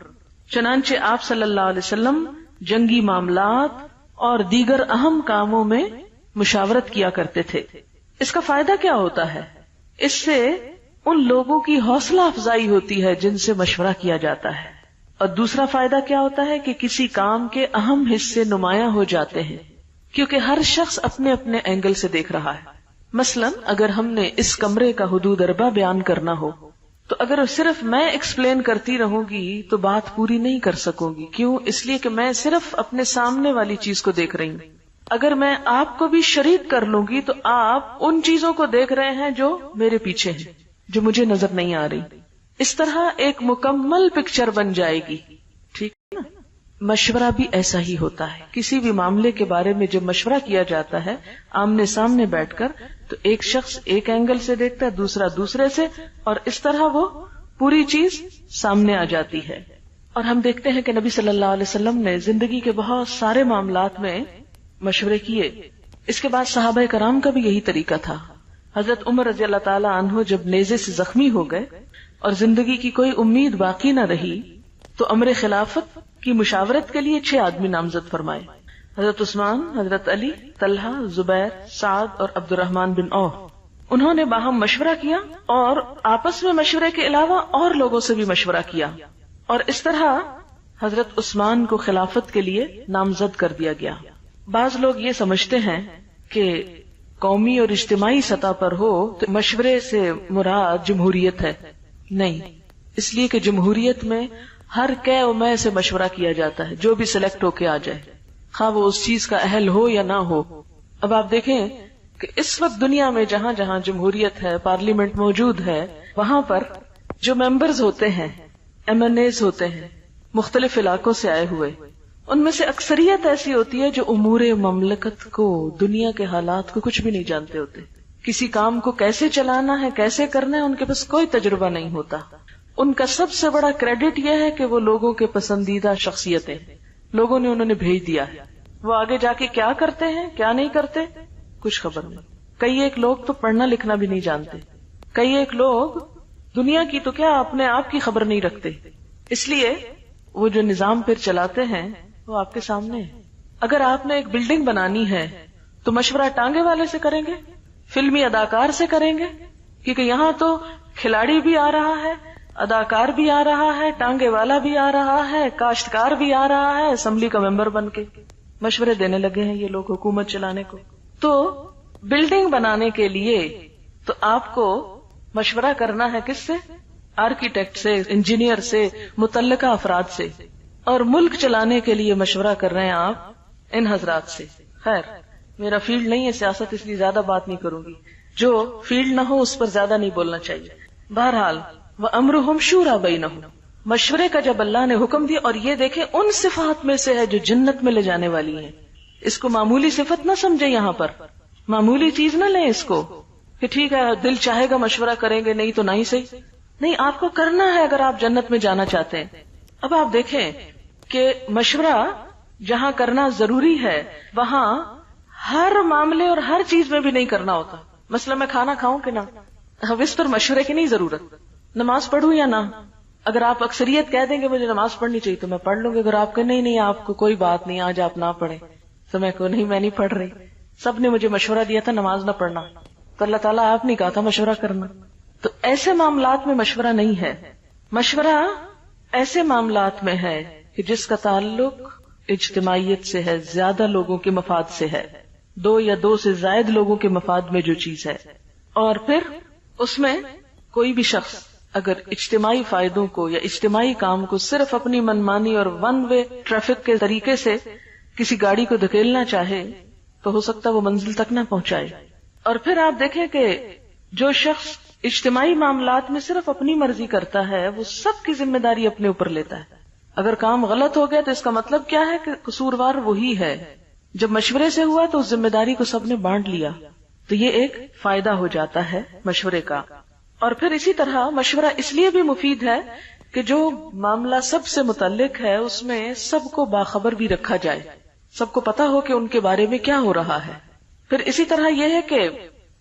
چنانچہ آپ صلی اللہ علیہ وسلم جنگی معاملات اور دیگر اہم کاموں میں مشاورت کیا کرتے تھے. اس کا فائدہ کیا ہوتا ہے؟ اس سے ان لوگوں کی حوصلہ افزائی ہوتی ہے جن سے مشورہ کیا جاتا ہے، اور دوسرا فائدہ کیا ہوتا ہے کہ کسی کام کے اہم حصے نمایاں ہو جاتے ہیں کیونکہ ہر شخص اپنے اپنے اینگل سے دیکھ رہا ہے. مثلا اگر ہم نے اس کمرے کا حدود اربع بیان کرنا ہو تو اگر صرف میں ایکسپلین کرتی رہوں گی تو بات پوری نہیں کر سکوں گی. کیوں؟ اس لیے کہ میں صرف اپنے سامنے والی چیز کو دیکھ رہی ہوں. اگر میں آپ کو بھی شریک کر لوں گی تو آپ ان چیزوں کو دیکھ رہے ہیں جو میرے پیچھے ہیں، جو مجھے نظر نہیں آ رہی. اس طرح ایک مکمل پکچر بن جائے گی. ٹھیک ہے نا؟ مشورہ بھی ایسا ہی ہوتا ہے. کسی بھی معاملے کے بارے میں جب مشورہ کیا جاتا ہے آمنے سامنے بیٹھ کر، تو ایک شخص ایک اینگل سے دیکھتا ہے، دوسرا دوسرے سے، اور اس طرح وہ پوری چیز سامنے آ جاتی ہے. اور ہم دیکھتے ہیں کہ نبی صلی اللہ علیہ وسلم نے زندگی کے بہت سارے معاملات میں مشورے کیے. اس کے بعد صحابہ کرام کا بھی یہی طریقہ تھا. حضرت عمر رضی اللہ تعالی عنہ جب نیزے سے زخمی ہو گئے اور زندگی کی کوئی امید باقی نہ رہی تو امر خلافت کی مشاورت کے لیے 6 آدمی نامزد فرمائے. حضرت عثمان، حضرت علی، طلحہ، زبیر، سعد اور عبد الرحمن بن عوف. انہوں نے باہم مشورہ کیا اور آپس میں مشورے کے علاوہ اور لوگوں سے بھی مشورہ کیا، اور اس طرح حضرت عثمان کو خلافت کے لیے نامزد کر دیا گیا. بعض لوگ یہ سمجھتے ہیں کہ قومی اور اجتماعی سطح پر ہو تو مشورے سے مراد جمہوریت ہے. نہیں، اس لیے کہ جمہوریت میں ہر کہ و میں سے مشورہ کیا جاتا ہے، جو بھی سلیکٹ ہو کے آ جائے، خواہ وہ اس چیز کا اہل ہو یا نہ ہو. اب آپ دیکھیں کہ اس وقت دنیا میں جہاں جہاں جمہوریت ہے، پارلیمنٹ موجود ہے، وہاں پر جو ممبرز ہوتے ہیں، MNAs ہوتے ہیں، مختلف علاقوں سے آئے ہوئے، ان میں سے اکثریت ایسی ہوتی ہے جو امور مملکت کو، دنیا کے حالات کو کچھ بھی نہیں جانتے ہوتے. کسی کام کو کیسے چلانا ہے، کیسے کرنا ہے، ان کے پاس کوئی تجربہ نہیں ہوتا. ان کا سب سے بڑا کریڈٹ یہ ہے کہ وہ لوگوں کے پسندیدہ شخصیتیں، لوگوں نے انہوں نے بھیج دیا ہے. وہ آگے جا کے کیا کرتے ہیں کیا نہیں کرتے کچھ خبر نہیں. کئی ایک لوگ تو پڑھنا لکھنا بھی نہیں جانتے، کئی ایک لوگ دنیا کی تو کیا اپنے آپ کی خبر نہیں رکھتے. اس لیے وہ جو نظام پھر چلاتے ہیں وہ آپ کے سامنے ہے. اگر آپ نے ایک بلڈنگ بنانی ہے تو مشورہ ٹانگے والے سے کریں گے، فلمی اداکار سے کریں گے، کیونکہ یہاں تو کھلاڑی بھی آ رہا ہے، اداکار بھی آ رہا ہے، ٹانگے والا بھی آ رہا ہے، کاشتکار بھی آ رہا ہے، اسمبلی کا ممبر بن کے مشورے دینے لگے ہیں یہ لوگ حکومت چلانے کو. تو بلڈنگ بنانے کے لیے تو آپ کو مشورہ کرنا ہے کس سے؟ آرکیٹیکٹ سے، انجینئر سے، متعلقہ افراد سے. اور ملک چلانے کے لیے مشورہ کر رہے ہیں آپ ان حضرات سے. خیر میرا فیلڈ نہیں ہے سیاست، اس لیے زیادہ بات نہیں کروں گی. جو فیلڈ نہ ہو اس پر زیادہ نہیں بولنا چاہیے. بہرحال وَأَمْرُهُمْ شُورَى بَيْنَهُمْ، مشورے کا جب اللہ نے حکم دیا، اور یہ دیکھیں ان صفات میں سے ہے جو جنت میں لے جانے والی ہیں. اس کو معمولی صفت نہ سمجھے، یہاں پر معمولی چیز نہ لیں اس کو کہ ٹھیک ہے دل چاہے گا مشورہ کریں گے، نہیں تو نہیں صحیح. نہیں، آپ کو کرنا ہے اگر آپ جنت میں جانا چاہتے ہیں. اب آپ دیکھیں کہ مشورہ جہاں کرنا ضروری ہے وہاں ہر معاملے اور ہر چیز میں بھی نہیں کرنا ہوتا. مثلا میں کھانا کھاؤں کہ نہ، اب اس پر مشورے کی نہیں ضرورت. نماز پڑھوں یا نہ، اگر آپ اکثریت کہہ دیں گے مجھے نماز پڑھنی چاہیے تو میں پڑھ لوں گی. اگر آپ کہیں نہیں آپ کو کوئی بات نہیں، آج آپ نہ پڑھیں، تو میں کو نہیں، میں نہیں پڑھ رہی، سب نے مجھے مشورہ دیا تھا نماز نہ پڑھنا، تو اللہ تعالیٰ آپ نے کہا تھا مشورہ کرنا. تو ایسے معاملات میں مشورہ نہیں ہے. مشورہ ایسے معاملات میں ہے کہ جس کا تعلق اجتماعیت سے ہے، زیادہ لوگوں کے مفاد سے ہے، 2 یا 2 سے زائد لوگوں کے مفاد میں جو چیز ہے. اور پھر اس میں کوئی بھی شخص اگر اجتماعی فائدوں کو یا اجتماعی کام کو صرف اپنی منمانی اور ون وے ٹریفک کے طریقے سے کسی گاڑی کو دھکیلنا چاہے تو ہو سکتا ہے وہ منزل تک نہ پہنچائے. اور پھر آپ دیکھیں کہ جو شخص اجتماعی معاملات میں صرف اپنی مرضی کرتا ہے وہ سب کی ذمہ داری اپنے اوپر لیتا ہے. اگر کام غلط ہو گیا تو اس کا مطلب کیا ہے کہ قصوروار وہی ہے. جب مشورے سے ہوا تو اس ذمہ داری کو سب نے بانٹ لیا، تو یہ ایک فائدہ ہو جاتا ہے مشورے کا. اور پھر اسی طرح مشورہ اس لیے بھی مفید ہے کہ جو معاملہ سب سے متعلق ہے اس میں سب کو باخبر بھی رکھا جائے، سب کو پتا ہو کہ ان کے بارے میں کیا ہو رہا ہے. پھر اسی طرح یہ ہے کہ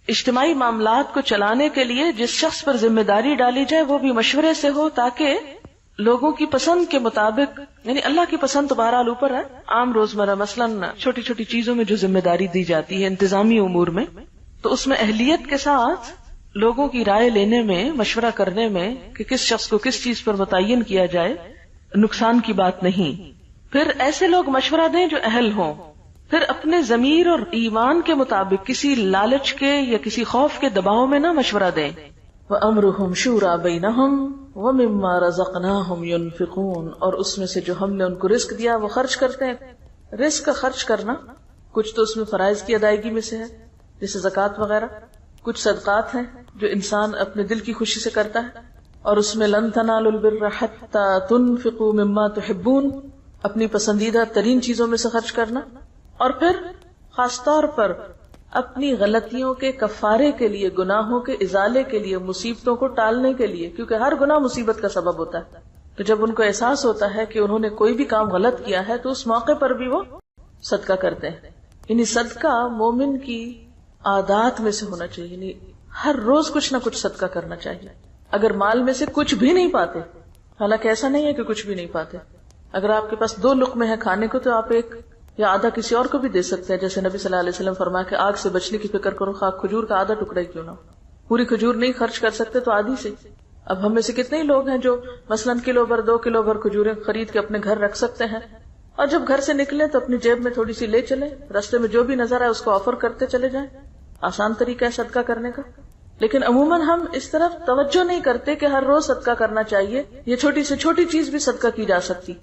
اجتماعی معاملات کو چلانے کے لیے جس شخص پر ذمہ داری ڈالی جائے وہ بھی مشورے سے ہو، تاکہ لوگوں کی پسند کے مطابق، یعنی اللہ کی پسند تو بہرحال اوپر ہے، عام روزمرہ مثلاً چھوٹی چھوٹی چیزوں میں جو ذمہ داری دی جاتی ہے انتظامی امور میں، تو اس میں اہلیت کے ساتھ لوگوں کی رائے لینے میں، مشورہ کرنے میں کہ کس شخص کو کس چیز پر متعین کیا جائے، نقصان کی بات نہیں. پھر ایسے لوگ مشورہ دیں جو اہل ہوں. پھر اپنے ضمیر اور ایمان کے مطابق کسی لالچ کے یا کسی خوف کے دباؤ میں نہ مشورہ دیں. وَأَمْرُهُمْ شُورَى بَيْنَهُمْ وَمِمَّا رَزَقْنَاهُمْ يُنْفِقُونَ، اور اس میں سے جو ہم نے ان کو رزق دیا وہ خرچ کرتے ہیں. رزق کا خرچ کرنا کچھ تو اس میں فرائض کی ادائیگی میں سے ہے جیسے زکوٰۃ وغیرہ، کچھ صدقات ہیں جو انسان اپنے دل کی خوشی سے کرتا ہے، اور اس میں لن تنالوا البر حتى تنفقوا مما تحبون، اپنی پسندیدہ ترین چیزوں میں سے خرچ کرنا. اور پھر خاص طور پر اپنی غلطیوں کے کفارے کے لیے، گناہوں کے ازالے کے لیے، مصیبتوں کو ٹالنے کے لیے، کیونکہ ہر گناہ مصیبت کا سبب ہوتا ہے. تو جب ان کو احساس ہوتا ہے کہ انہوں نے کوئی بھی کام غلط کیا ہے تو اس موقع پر بھی وہ صدقہ کرتے ہیں. یعنی صدقہ مومن کی عادات میں سے ہونا چاہیے، یعنی ہر روز کچھ نہ کچھ صدقہ کرنا چاہیے. اگر مال میں سے کچھ بھی نہیں پاتے، حالانکہ ایسا نہیں ہے کہ کچھ بھی نہیں پاتے، اگر آپ کے پاس 2 لقمے ہیں کھانے کو تو آپ ایک یا آدھا کسی اور کو بھی دے سکتے ہیں. جیسے نبی صلی اللہ علیہ وسلم فرمایا کہ آگ سے بچنے کی فکر کرو، خاک کھجور کا آدھا ٹکڑا ہی کیوں نہ ہو. پوری کھجور نہیں خرچ کر سکتے تو آدھی سے. اب ہم میں سے کتنے لوگ ہیں جو مثلاً کلو بھر 2 کلو بھر کھجوریں خرید کے اپنے گھر رکھ سکتے ہیں، اور جب گھر سے نکلیں تو اپنی جیب میں تھوڑی سی لے چلیں، راستے میں جو بھی نظر آئے اس کو آفر کرتے چلے جائیں. آسان طریقہ ہے صدقہ کرنے کا. لیکن عموماً ہم اس طرف توجہ نہیں کرتے کہ ہر روز صدقہ کرنا چاہیے. یہ چھوٹی سے چھوٹی چیز بھی صدقہ کی جا سکتی،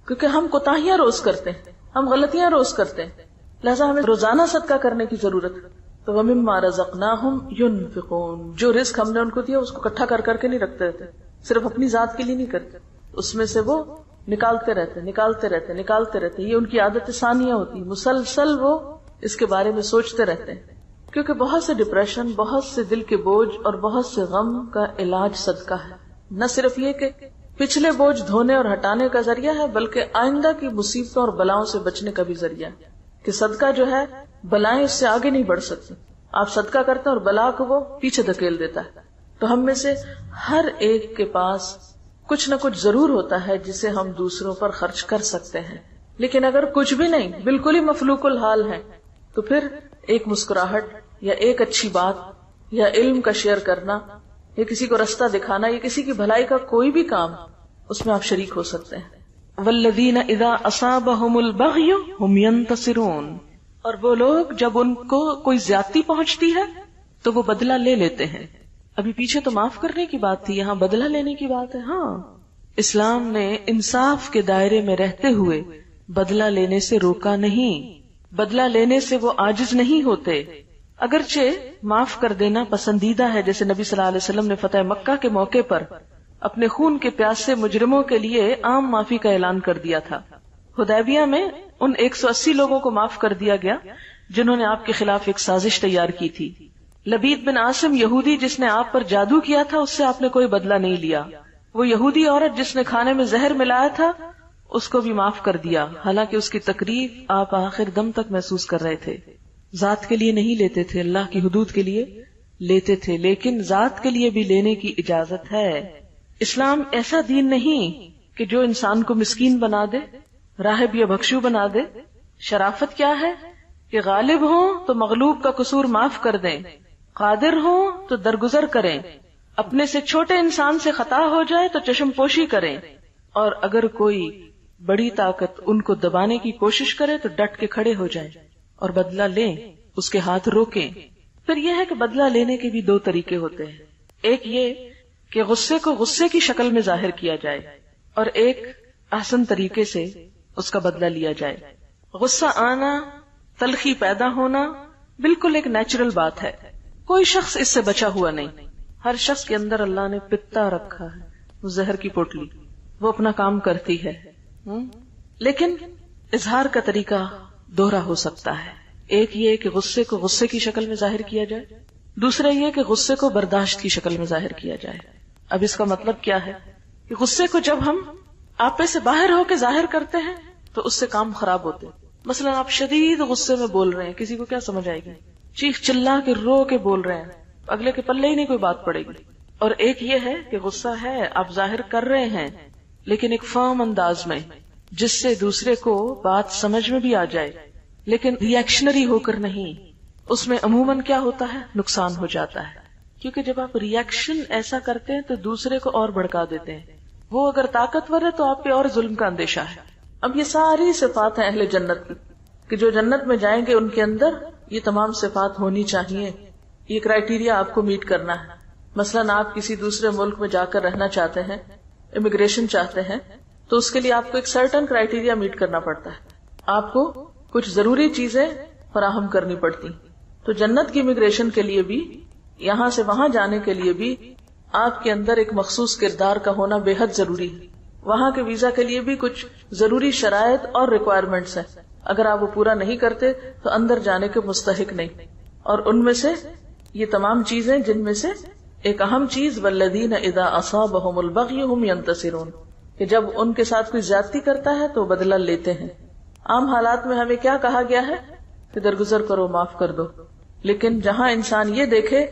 کیونکہ ہم کوتاہیاں روز کرتے ہیں، ہم غلطیاں روز کرتے ہیں، لہذا ہمیں روزانہ صدقہ کرنے کی ضرورت ہے. تو وَمِمَّا رَزَقْنَاهُمْ يُنْفِقُونَ، جو رزق ہم نے ان کو دیا اس کو اکٹھا کر کر کے نہیں رکھتے رہتے، صرف اپنی ذات کے لیے نہیں کرتے، اس میں سے وہ نکالتے رہتے. یہ ان کی عادت ثانیہ ہوتی، مسلسل وہ اس کے بارے میں سوچتے رہتے ہیں. کیونکہ بہت سے ڈپریشن، بہت سے دل کے بوجھ اور بہت سے غم کا علاج صدقہ ہے. نہ صرف یہ کہ پچھلے بوجھ دھونے اور ہٹانے کا ذریعہ ہے، بلکہ آئندہ کی مصیبتوں اور بلاؤں سے بچنے کا بھی ذریعہ ہے. کہ صدقہ جو ہے بلائیں اس سے آگے نہیں بڑھ سکتی. آپ صدقہ کرتے ہیں اور بلا کو وہ پیچھے دھکیل دیتا ہے. تو ہم میں سے ہر ایک کے پاس کچھ نہ کچھ ضرور ہوتا ہے جسے ہم دوسروں پر خرچ کر سکتے ہیں. لیکن اگر کچھ بھی نہیں، بالکل ہی مفلوق الحال ہے، تو پھر ایک مسکراہٹ یا ایک اچھی بات یا علم کا شیئر کرنا یا کسی کو رستہ دکھانا یا کسی کی بھلائی کا کوئی بھی کام، اس میں آپ شریک ہو سکتے ہیں. والذین اذا اصابہم البغی ہم ینتصرون، اور وہ لوگ جب ان کو کوئی زیادتی پہنچتی ہے تو وہ بدلہ لے لیتے ہیں. ابھی پیچھے تو معاف کرنے کی بات تھی، یہاں بدلہ لینے کی بات ہے. ہاں، اسلام نے انصاف کے دائرے میں رہتے ہوئے بدلہ لینے سے روکا نہیں. بدلہ لینے سے وہ عاجز نہیں ہوتے. اگرچہ معاف کر دینا پسندیدہ ہے، جیسے نبی صلی اللہ علیہ وسلم نے فتح مکہ کے موقع پر اپنے خون کے پیاسے مجرموں کے لیے عام معافی کا اعلان کر دیا تھا. حدیبیہ میں ان 180 لوگوں کو معاف کر دیا گیا جنہوں نے آپ کے خلاف ایک سازش تیار کی تھی. لبید بن عاصم یہودی جس نے آپ پر جادو کیا تھا، اس سے آپ نے کوئی بدلہ نہیں لیا. وہ یہودی عورت جس نے کھانے میں زہر ملایا تھا، اس کو بھی معاف کر دیا، حالانکہ اس کی تکلیف آپ آخر دم تک محسوس کر رہے تھے. ذات کے لیے نہیں لیتے تھے، اللہ کی حدود کے لیے لیتے تھے، لیکن ذات کے لیے بھی لینے کی اجازت ہے. اسلام ایسا دین نہیں کہ جو انسان کو مسکین بنا دے، راہب یا بھکشو بنا دے. شرافت کیا ہے کہ غالب ہوں تو مغلوب کا قصور معاف کر دیں، قادر ہوں تو درگزر کریں، اپنے سے چھوٹے انسان سے خطا ہو جائے تو چشم پوشی کریں، اور اگر کوئی بڑی طاقت ان کو دبانے کی کوشش کرے تو ڈٹ کے کھڑے ہو جائیں اور بدلہ لیں، اس کے ہاتھ روکیں. پھر یہ ہے کہ بدلہ لینے کے بھی 2 طریقے ہوتے ہیں. ایک یہ کہ غصے کو غصے کی شکل میں ظاہر کیا جائے، اور ایک احسن طریقے سے اس کا بدلہ لیا جائے. غصہ آنا، تلخی پیدا ہونا بالکل ایک نیچرل بات ہے، کوئی شخص اس سے بچا ہوا نہیں. ہر شخص کے اندر اللہ نے پتا رکھا ہے، وہ زہر کی پوٹلی، وہ اپنا کام کرتی ہے. لیکن اظہار کا طریقہ دوہرا ہو سکتا ہے. ایک یہ کہ غصے کو غصے کی شکل میں ظاہر کیا جائے، دوسرا یہ کہ غصے کو برداشت کی شکل میں ظاہر کیا جائے. اب اس کا مطلب کیا ہے کہ غصے کو جب ہم آپے سے باہر ہو کے ظاہر کرتے ہیں تو اس سے کام خراب ہوتے ہیں. مثلا آپ شدید غصے میں بول رہے ہیں, کسی کو کیا سمجھ آئے گی؟ چیخ چلا کے رو کے بول رہے ہیں, اگلے کے پلے ہی نہیں کوئی بات پڑے گی. اور ایک یہ ہے کہ غصہ ہے, آپ ظاہر کر رہے ہیں لیکن ایک فرم انداز میں, جس سے دوسرے کو بات سمجھ میں بھی آ جائے, لیکن ری ایکشنری ہو کر نہیں. اس میں عموماً کیا ہوتا ہے, نقصان ہو جاتا ہے, کیونکہ جب آپ ری ایکشن ایسا کرتے ہیں تو دوسرے کو اور بھڑکا دیتے ہیں. وہ اگر طاقتور ہے تو آپ پہ اور ظلم کا اندیشہ ہے. اب یہ ساری صفات ہیں اہل جنت کی, کہ جو جنت میں جائیں گے ان کے اندر یہ تمام صفات ہونی چاہیے. یہ کرائیٹیریا آپ کو میٹ کرنا ہے. مثلاً آپ کسی دوسرے ملک میں جا کر رہنا چاہتے ہیں, امیگریشن چاہتے ہیں, تو اس کے لیے آپ کو ایک سرٹن کرائیٹیریا میٹ کرنا پڑتا ہے. آپ کو کچھ ضروری چیزیں فراہم کرنی پڑتی. تو جنت کی امیگریشن کے لیے بھی, یہاں سے وہاں جانے کے لیے بھی آپ کے اندر ایک مخصوص کردار کا ہونا بے حد ضروری ہے. وہاں کے ویزا کے لیے بھی کچھ ضروری شرائط اور ریکوائرمنٹس ہیں. اگر آپ وہ پورا نہیں کرتے تو اندر جانے کے مستحق نہیں. اور ان میں سے یہ تمام چیزیں, جن میں سے ایک اہم چیز والذین اذا اصابہم البغی ہم ینتصرون, کہ جب ان کے ساتھ کوئی زیادتی کرتا ہے تو بدلہ لیتے ہیں. عام حالات میں ہمیں کیا کہا گیا ہے کہ درگزر کرو, معاف کر دو. لیکن جہاں انسان یہ دیکھے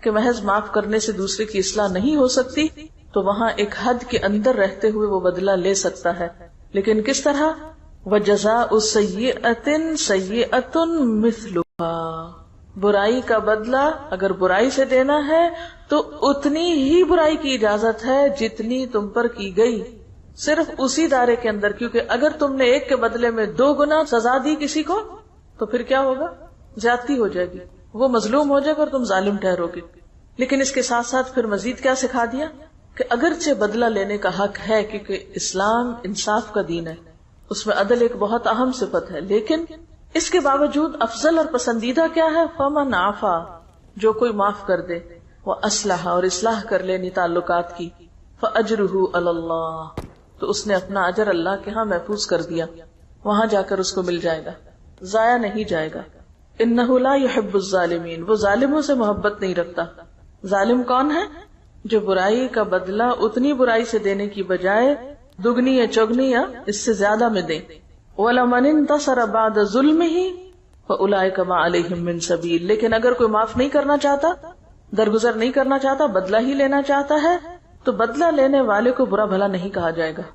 کہ محض معاف کرنے سے دوسرے کی اصلاح نہیں ہو سکتی تو وہاں ایک حد کے اندر رہتے ہوئے وہ بدلہ لے سکتا ہے. لیکن کس طرح؟ وَجَزَاءُ سَيِّئَةٍ سَيِّئَةٌ مِثْلُهَا, برائی کا بدلہ اگر برائی سے دینا ہے تو اتنی ہی برائی کی اجازت ہے جتنی تم پر کی گئی, صرف اسی دائرے کے اندر. کیونکہ اگر تم نے ایک کے بدلے میں 2 گنا سزا دی کسی کو تو پھر کیا ہوگا؟ زیادتی ہو جائے گی, وہ مظلوم ہو جائے گا اور تم ظالم ٹھہرو گے. لیکن اس کے ساتھ ساتھ پھر مزید کیا سکھا دیا کہ اگرچہ بدلہ لینے کا حق ہے کیونکہ اسلام انصاف کا دین ہے, اس میں عدل ایک بہت اہم صفت ہے, لیکن اس کے باوجود افضل اور پسندیدہ کیا ہے؟ فمن عفا, جو کوئی معاف کر دے, واصلح, اور اصلاح کر لے اپنی تعلقات کی, فاجرہ علی اللہ, تو اس نے اپنا اجر اللہ کے ہاں محفوظ کر دیا, وہاں جا کر اس کو مل جائے گا, ضائع نہیں جائے گا. انہ لا یحب الظالمین, وہ ظالموں سے محبت نہیں رکھتا. ظالم کون ہے؟ جو برائی کا بدلہ اتنی برائی سے دینے کی بجائے دگنی یا چگنی یا اس سے زیادہ میں دے. وَلَمَنِ انْتَصَرَ بَعْدَ ظُلْمِهِ فَأُولَئِكَ مَا عَلَيْهِمْ مِنْ سَبِيلٍ, لیکن اگر کوئی معاف نہیں کرنا چاہتا, درگزر نہیں کرنا چاہتا, بدلہ ہی لینا چاہتا ہے, تو بدلہ لینے والے کو برا بھلا نہیں کہا جائے گا.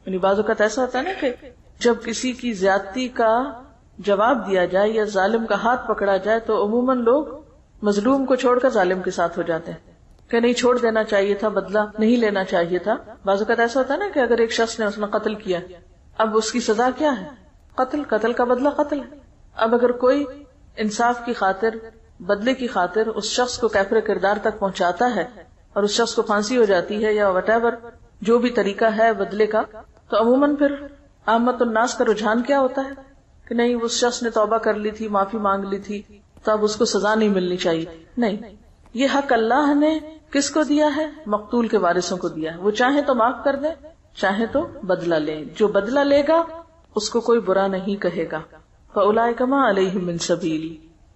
یعنی بعض اوقات ایسا ہوتا ہے نا کہ جب کسی کی زیادتی کا جواب دیا جائے یا ظالم کا ہاتھ پکڑا جائے تو عموماً لوگ مظلوم کو چھوڑ کر ظالم کے ساتھ ہو جاتے ہیں کہ نہیں, چھوڑ دینا چاہیے تھا, بدلہ نہیں لینا چاہیے تھا. بعض اوقات ایسا ہوتا ہے نا کہ اگر ایک شخص نے اس نے قتل کیا, اب اس کی سزا کیا ہے؟ قتل. قتل کا بدلہ قتل ہے. اب اگر کوئی انصاف کی خاطر, بدلے کی خاطر اس شخص کو کیفر کردار تک پہنچاتا ہے اور اس شخص کو پھانسی ہو جاتی ہے یا وٹ ایور جو بھی طریقہ ہے بدلے کا, تو عموماً پھر عامت الناس کا رجحان کیا ہوتا ہے کہ نہیں, اس شخص نے توبہ کر لی تھی, معافی مانگ لی تھی, تو اب اس کو سزا نہیں ملنی چاہیے. نہیں, یہ حق اللہ نے کس کو دیا ہے؟ مقتول کے وارثوں کو دیا ہے. وہ چاہے تو معاف کر دیں, چاہے تو بدلہ لیں. جو بدلہ لے گا اس کو کوئی برا نہیں کہے گا. فَأُولَئِكَ مَا عَلَيْهِمْ مِنْ سَبِيلٍ,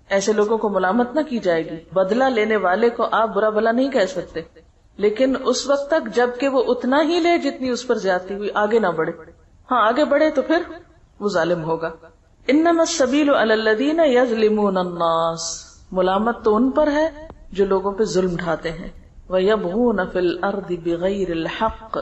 ایسے لوگوں کو ملامت نہ کی جائے گی. بدلہ لینے والے کو آپ برا بھلا نہیں کہہ سکتے, لیکن اس وقت تک جب کہ وہ اتنا ہی لے جتنی اس پر زیادتی ہوئی, آگے نہ بڑھے. ہاں آگے بڑھے تو پھر وہ ظالم ہوگا. انما السبیل علی الذین یظلمون الناس, ملامت تو ان پر ہے جو لوگوں پہ ظلم ڈھاتے ہیں. ویبغون فی الارض بغیر الحق,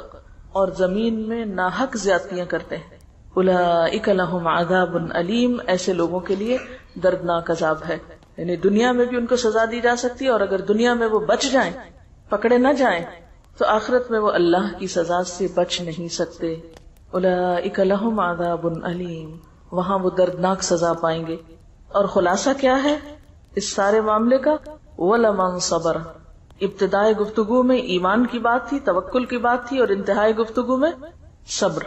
اور زمین میں ناحق زیادتیاں کرتے ہیں. اولئک لہم عذاب علیم, ایسے لوگوں کے لیے دردناک عذاب ہے. یعنی دنیا میں بھی ان کو سزا دی جا سکتی ہے, اور اگر دنیا میں وہ بچ جائیں, پکڑے نہ جائیں, تو آخرت میں وہ اللہ کی سزا سے بچ نہیں سکتے. اولئک لہم عذاب علیم, وہاں وہ دردناک سزا پائیں گے. اور خلاصہ کیا ہے اس سارے معاملے کا؟ وَلَمَنْ صَبَرَ, ابتدائے گفتگو میں ایمان کی بات تھی, توکل کی بات تھی, اور انتہائی گفتگو میں صبر.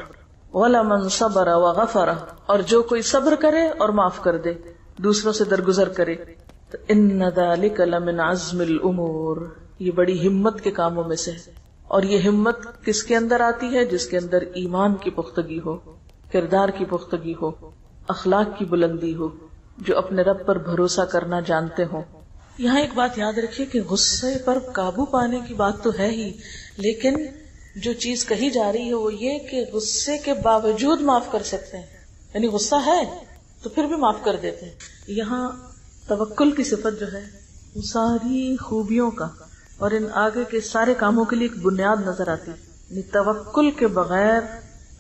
وَلَمَنْ صَبَرَ وَغَفَرَ, اور جو کوئی صبر کرے اور معاف کر دے, دوسروں سے درگزر کرے, تو إِنَّ ذَلِكَ لَمِنْ عَزْمِ الْأُمُورِ, یہ بڑی ہمت کے کاموں میں سے ہے. اور یہ ہمت کس کے اندر آتی ہے؟ جس کے اندر ایمان کی پختگی ہو, کردار کی پختگی ہو, اخلاق کی بلندی ہو, جو اپنے رب پر بھروسہ کرنا جانتے ہوں. یہاں ایک بات یاد رکھیے کہ غصے پر قابو پانے کی بات تو ہے ہی، لیکن جو چیز کہی جا رہی ہے وہ یہ کہ غصے کے باوجود معاف کر سکتے ہیں، یعنی غصہ ہے تو پھر بھی معاف کر دیتے ہیں۔ یہاں توکل کی صفت جو ہے وہ ساری خوبیوں کا اور ان آگے کے سارے کاموں کے لیے ایک بنیاد نظر آتی ہے، یعنی توکل کے بغیر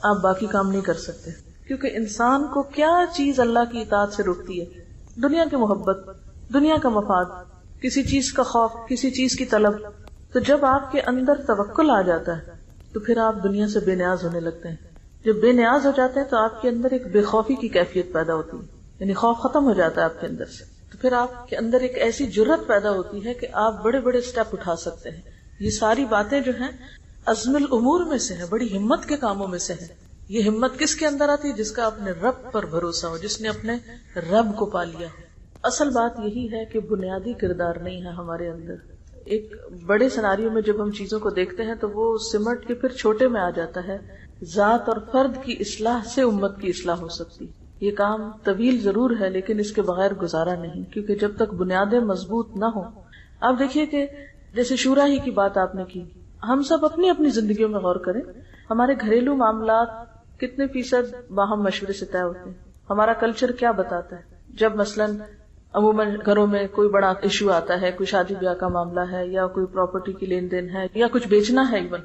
آپ باقی کام نہیں کر سکتے، کیونکہ انسان کو کیا چیز اللہ کی اطاعت سے روکتی ہے؟ دنیا کی محبت، دنیا کا مفاد، کسی چیز کا خوف، کسی چیز کی طلب۔ تو جب آپ کے اندر توکل آ جاتا ہے تو پھر آپ دنیا سے بے نیاز ہونے لگتے ہیں۔ جب بے نیاز ہو جاتے ہیں تو آپ کے اندر ایک بے خوفی کی کیفیت پیدا ہوتی ہے، یعنی خوف ختم ہو جاتا ہے آپ کے اندر سے، تو پھر آپ کے اندر ایک ایسی جرأت پیدا ہوتی ہے کہ آپ بڑے بڑے سٹیپ اٹھا سکتے ہیں۔ یہ ساری باتیں جو ہیں عزم الامور میں سے ہے، بڑی ہمت کے کاموں میں سے ہے۔ یہ ہمت کس کے اندر آتی ہے؟ جس کا اپنے رب پر بھروسہ ہو، جس نے اپنے رب کو پا لیا ہو۔ اصل بات یہی ہے کہ بنیادی کردار نہیں ہے ہمارے اندر۔ ایک بڑے سیناریو میں جب ہم چیزوں کو دیکھتے ہیں تو وہ سمٹ کے پھر چھوٹے میں آ جاتا ہے۔ ذات اور فرد کی اصلاح سے امت کی اصلاح ہو سکتی۔ یہ کام طویل ضرور ہے لیکن اس کے بغیر گزارا نہیں، کیونکہ جب تک بنیادیں مضبوط نہ ہوں۔ آپ دیکھیے کہ جیسے شورا ہی کی بات آپ نے کی، ہم سب اپنی اپنی زندگیوں میں غور کریں، ہمارے گھریلو معاملات کتنے فیصد باہم مشورے سے طے ہوتے ہیں؟ ہمارا کلچر کیا بتاتا ہے؟ جب مثلاً عموماً گھروں میں کوئی بڑا ایشو آتا ہے، کوئی شادی بیاہ کا معاملہ ہے یا کوئی پراپرٹی کی لین دین ہے یا کچھ بیچنا ہے ایون،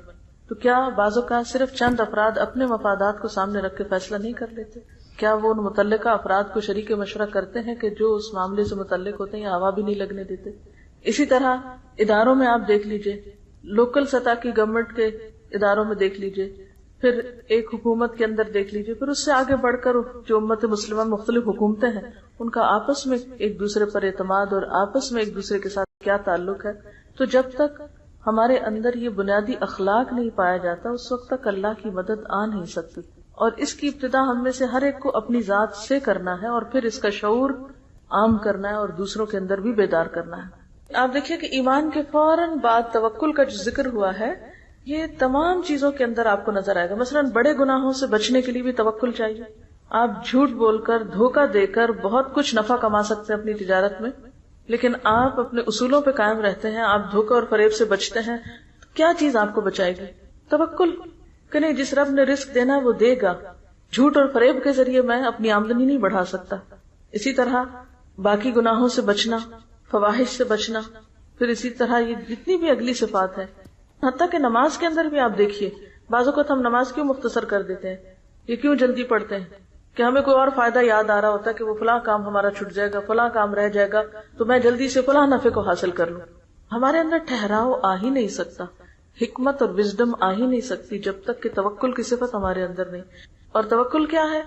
تو کیا بعض اوقات صرف چند افراد اپنے مفادات کو سامنے رکھ کے فیصلہ نہیں کر لیتے؟ کیا وہ ان متعلقہ افراد کو شریک مشورہ کرتے ہیں کہ جو اس معاملے سے متعلق ہوتے ہیں یا ہوا بھی نہیں لگنے دیتے؟ اسی طرح اداروں میں آپ دیکھ لیجئے، لوکل سطح کی گورنمنٹ کے اداروں میں دیکھ لیجئے، پھر ایک حکومت کے اندر دیکھ لیجئے، پھر اس سے آگے بڑھ کر جو امت مسلمہ مختلف حکومتیں ہیں ان کا آپس میں ایک دوسرے پر اعتماد اور آپس میں ایک دوسرے کے ساتھ کیا تعلق ہے۔ تو جب تک ہمارے اندر یہ بنیادی اخلاق نہیں پایا جاتا اس وقت تک اللہ کی مدد آ نہیں سکتی، اور اس کی ابتدا ہم میں سے ہر ایک کو اپنی ذات سے کرنا ہے اور پھر اس کا شعور عام کرنا ہے اور دوسروں کے اندر بھی بیدار کرنا ہے۔ آپ دیکھیے کہ ایمان کے فوراً بعد توکل کا جو ذکر ہوا ہے یہ تمام چیزوں کے اندر آپ کو نظر آئے گا۔ مثلاً بڑے گناہوں سے بچنے کے لیے بھی توکل چاہیے۔ آپ جھوٹ بول کر، دھوکہ دے کر بہت کچھ نفع کما سکتے ہیں اپنی تجارت میں، لیکن آپ اپنے اصولوں پہ قائم رہتے ہیں، آپ دھوکہ اور فریب سے بچتے ہیں، کیا چیز آپ کو بچائے گی؟ توکل کہ نہیں، جس رب نے رزق دینا وہ دے گا، جھوٹ اور فریب کے ذریعے میں اپنی آمدنی نہیں بڑھا سکتا۔ اسی طرح باقی گناہوں سے بچنا، فواحش سے بچنا، پھر اسی طرح یہ جتنی بھی اگلی صفات ہے، حتیٰ کہ نماز کے اندر بھی آپ دیکھیے، بعض اوقات ہم نماز کیوں مختصر کر دیتے ہیں، یہ کیوں جلدی پڑھتے ہیں کہ ہمیں کوئی اور فائدہ یاد آ رہا ہوتا ہے کہ وہ فلاں کام ہمارا چھٹ جائے گا، فلاں کام رہ جائے گا تو میں جلدی سے فلاں نفع کو حاصل کر لوں۔ ہمارے اندر ٹھہراؤ آ ہی نہیں سکتا، حکمت اور وزڈم آ ہی نہیں سکتی جب تک کہ توکل کی صفت ہمارے اندر نہیں۔ اور توکل کیا ہے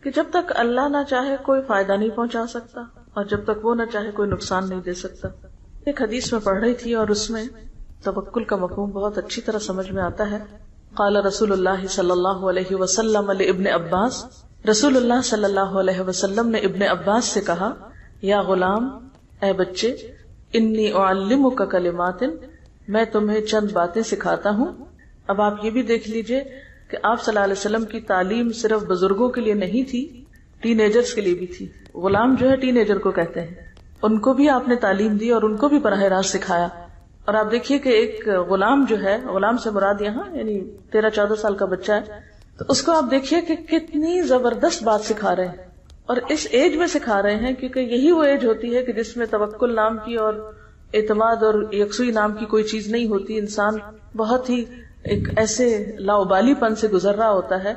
کہ جب تک اللہ نہ چاہے کوئی فائدہ نہیں پہنچا سکتا، اور جب تک وہ نہ چاہے کوئی نقصان نہیں دے سکتا۔ ایک حدیث میں پڑھ رہی تھی اور اس میں توکل کا مفہوم بہت اچھی طرح سمجھ میں آتا ہے۔ قال رسول اللہ صلی اللہ علیہ وسلم لابن عباس، رسول اللہ صلی اللہ علیہ وسلم نے ابن عباس سے کہا، یا غلام، اے بچے، انی اعلمک کلمات، میں تمہیں چند باتیں سکھاتا ہوں۔ اب آپ یہ بھی دیکھ لیجئے کہ آپ صلی اللہ علیہ وسلم کی تعلیم صرف بزرگوں کے لیے نہیں تھی، ٹین ایجرز کے لیے بھی تھی۔ غلام جو ہے ٹین ایجر کو کہتے ہیں، ان کو بھی آپ نے تعلیم دی اور ان کو بھی براہ راست سکھایا۔ اور آپ دیکھیے کہ ایک غلام جو ہے، غلام سے مراد یہاں یعنی 13-14 سال کا بچہ ہے، تو اس کو آپ دیکھیے کہ کتنی زبردست بات سکھا رہے ہیں، اور اس ایج میں سکھا رہے ہیں کیونکہ یہی وہ ایج ہوتی ہے کہ جس میں توکل نام کی اور اعتماد اور یکسوئی نام کی کوئی چیز نہیں ہوتی۔ انسان بہت ہی ایک ایسے لاؤبالی پن سے گزر رہا ہوتا ہے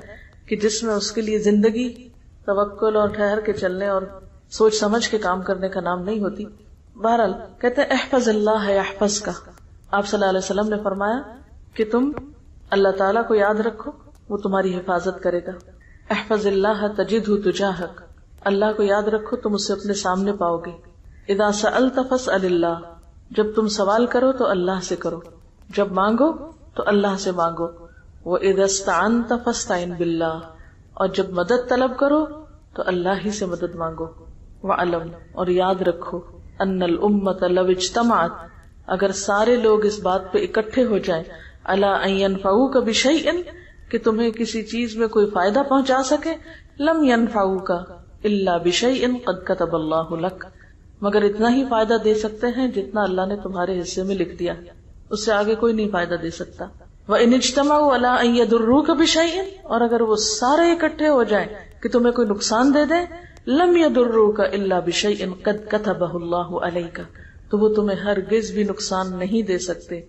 کہ جس میں اس کے لیے زندگی توکل اور ٹھہر کے چلنے اور سوچ سمجھ کے کام کرنے کا نام نہیں ہوتی۔ بہرحال کہتے ہیں احفظ اللہ یحفظ کا، آپ صلی اللہ علیہ وسلم نے فرمایا کہ تم اللہ تعالیٰ کو یاد رکھو، وہ تمہاری حفاظت کرے گا۔ احفظ اللہ تجدہ تجاہک، اللہ کو یاد رکھو تم اسے اپنے سامنے پاؤ گے۔ اذا سألت فاسأل اللہ، جب تم سوال کرو تو اللہ سے کرو، جب مانگو تو اللہ سے مانگو۔ وَإِذَا اسْتَعَنْتَ فَاسْتَعِنْ بِاللَّهِ، اور جب مدد طلب کرو تو اللہ ہی سے مدد مانگو۔ وَعَلَمْ، اور یاد رکھو، ان الامۃ لو اجتمعت، اگر سارے لوگ اس بات پہ اکٹھے ہو جائیں، علی ان ینفعوک بشیء، کہ تمہیں کسی چیز میں کوئی فائدہ پہنچا سکے، لم ینفعوک الا بشیء قد کتب اللہ لک، مگر اتنا ہی فائدہ دے سکتے ہیں جتنا اللہ نے تمہارے حصے میں لکھ دیا، اس سے آگے کوئی نہیں فائدہ دے سکتا۔ وَإِنِ اجْتَمَعُوا عَلَىٰ أَن يَضُرُّوكَ بِشَيْءٍ، اور اگر وہ سارے اکٹھے ہو جائیں کہ تمہیں کوئی نقصان دے دیں، لَمْ يَضُرُّوكَ إِلَّا بِشَيْءٍ قَدْ كَتَبَهُ اللَّهُ عَلَيْكَ، تو وہ تمہیں ہرگز بھی نقصان نہیں دے سکتے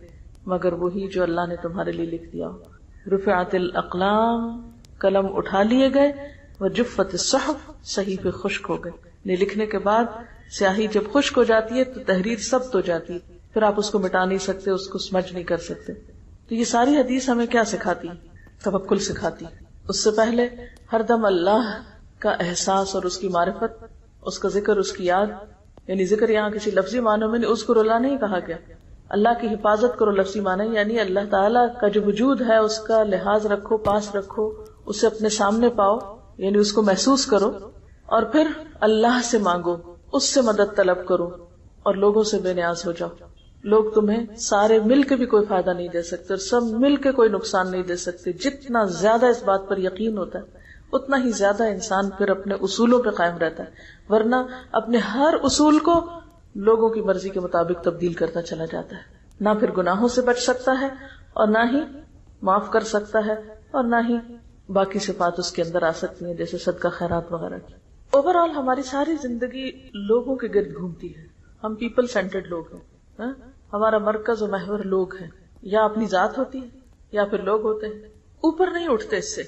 مگر وہی جو اللہ نے تمہارے لیے لکھ دیا ہو۔ رفعت الاقلام، قلم اٹھا لیے گئے، وجفت الصحف، صحیفے خشک ہو گئے۔ لکھنے کے بعد سیاہی جب خشک ہو جاتی ہے تو تحریر ثبت ہو جاتی ہے، پھر آپ اس کو مٹا نہیں سکتے، اس کو سمجھ نہیں کر سکتے۔ تو یہ ساری حدیث ہمیں کیا سکھاتی؟ توکل سکھاتی۔ اس سے پہلے ہر دم اللہ کا احساس اور اس کی معرفت، اس کا ذکر، اس کی یاد، یعنی ذکر یہاں کسی لفظی معنوں میں نہیں، اس کو اللہ نہیں کہا گیا، اللہ کی حفاظت کرو لفظی معنی، یعنی اللہ تعالیٰ کا جو وجود ہے اس کا لحاظ رکھو، پاس رکھو، اسے اپنے سامنے پاؤ، یعنی اس کو محسوس کرو، اور پھر اللہ سے مانگو، اس سے مدد طلب کرو، اور لوگوں سے بے نیاز ہو جاؤ۔ لوگ تمہیں سارے مل کے بھی کوئی فائدہ نہیں دے سکتے، اور سب مل کے کوئی نقصان نہیں دے سکتے۔ جتنا زیادہ اس بات پر یقین ہوتا ہے اتنا ہی زیادہ انسان پھر اپنے اصولوں پہ قائم رہتا ہے، ورنہ اپنے ہر اصول کو لوگوں کی مرضی کے مطابق تبدیل کرتا چلا جاتا ہے، نہ پھر گناہوں سے بچ سکتا ہے، اور نہ ہی معاف کر سکتا ہے، اور نہ ہی باقی صفات اس کے اندر آ سکتی ہیں جیسے صدقہ خیرات وغیرہ کی۔ اوور آل ہماری ساری زندگی لوگوں کے گرد گھومتی ہے، ہم پیپل سینٹرڈ لوگ ہیں، ہمارا مرکز و محور لوگ ہیں، یا اپنی ذات ہوتی ہے یا پھر لوگ ہوتے ہیں، اوپر نہیں اٹھتے اس سے۔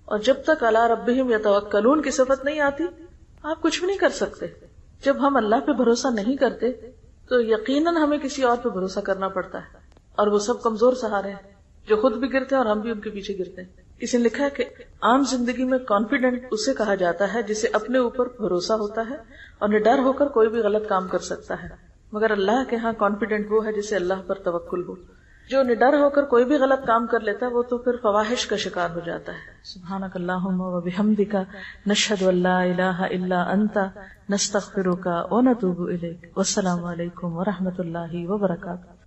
اور جب تک علی ربہم یتوکلون کی صفت نہیں آتی آپ کچھ بھی نہیں کر سکتے۔ جب ہم اللہ پہ بھروسہ نہیں کرتے تو یقیناً ہمیں کسی اور پہ بھروسہ کرنا پڑتا ہے، اور وہ سب کمزور سہارے ہیں جو خود بھی گرتے ہیں اور ہم بھی ان کے پیچھے گرتے ہیں۔ کسی نے لکھا ہے کہ عام زندگی میں کانفیڈنٹ اسے کہا جاتا ہے جسے اپنے اوپر بھروسہ ہوتا ہے اور نڈر ہو کر کوئی بھی غلط کام کر سکتا ہے، مگر اللہ کے ہاں کانفیڈنٹ وہ ہے جسے اللہ پر توکل ہو۔ جو نڈر ہو کر کوئی بھی غلط کام کر لیتا ہے وہ تو پھر فواحش کا شکار ہو جاتا ہے۔ سبحانک اللہم و بحمدک، نشہد ان لا الہ الا انت، نستغفرک و نتوب الیک۔ والسلام علیکم و رحمۃ اللہ وبرکاتہ۔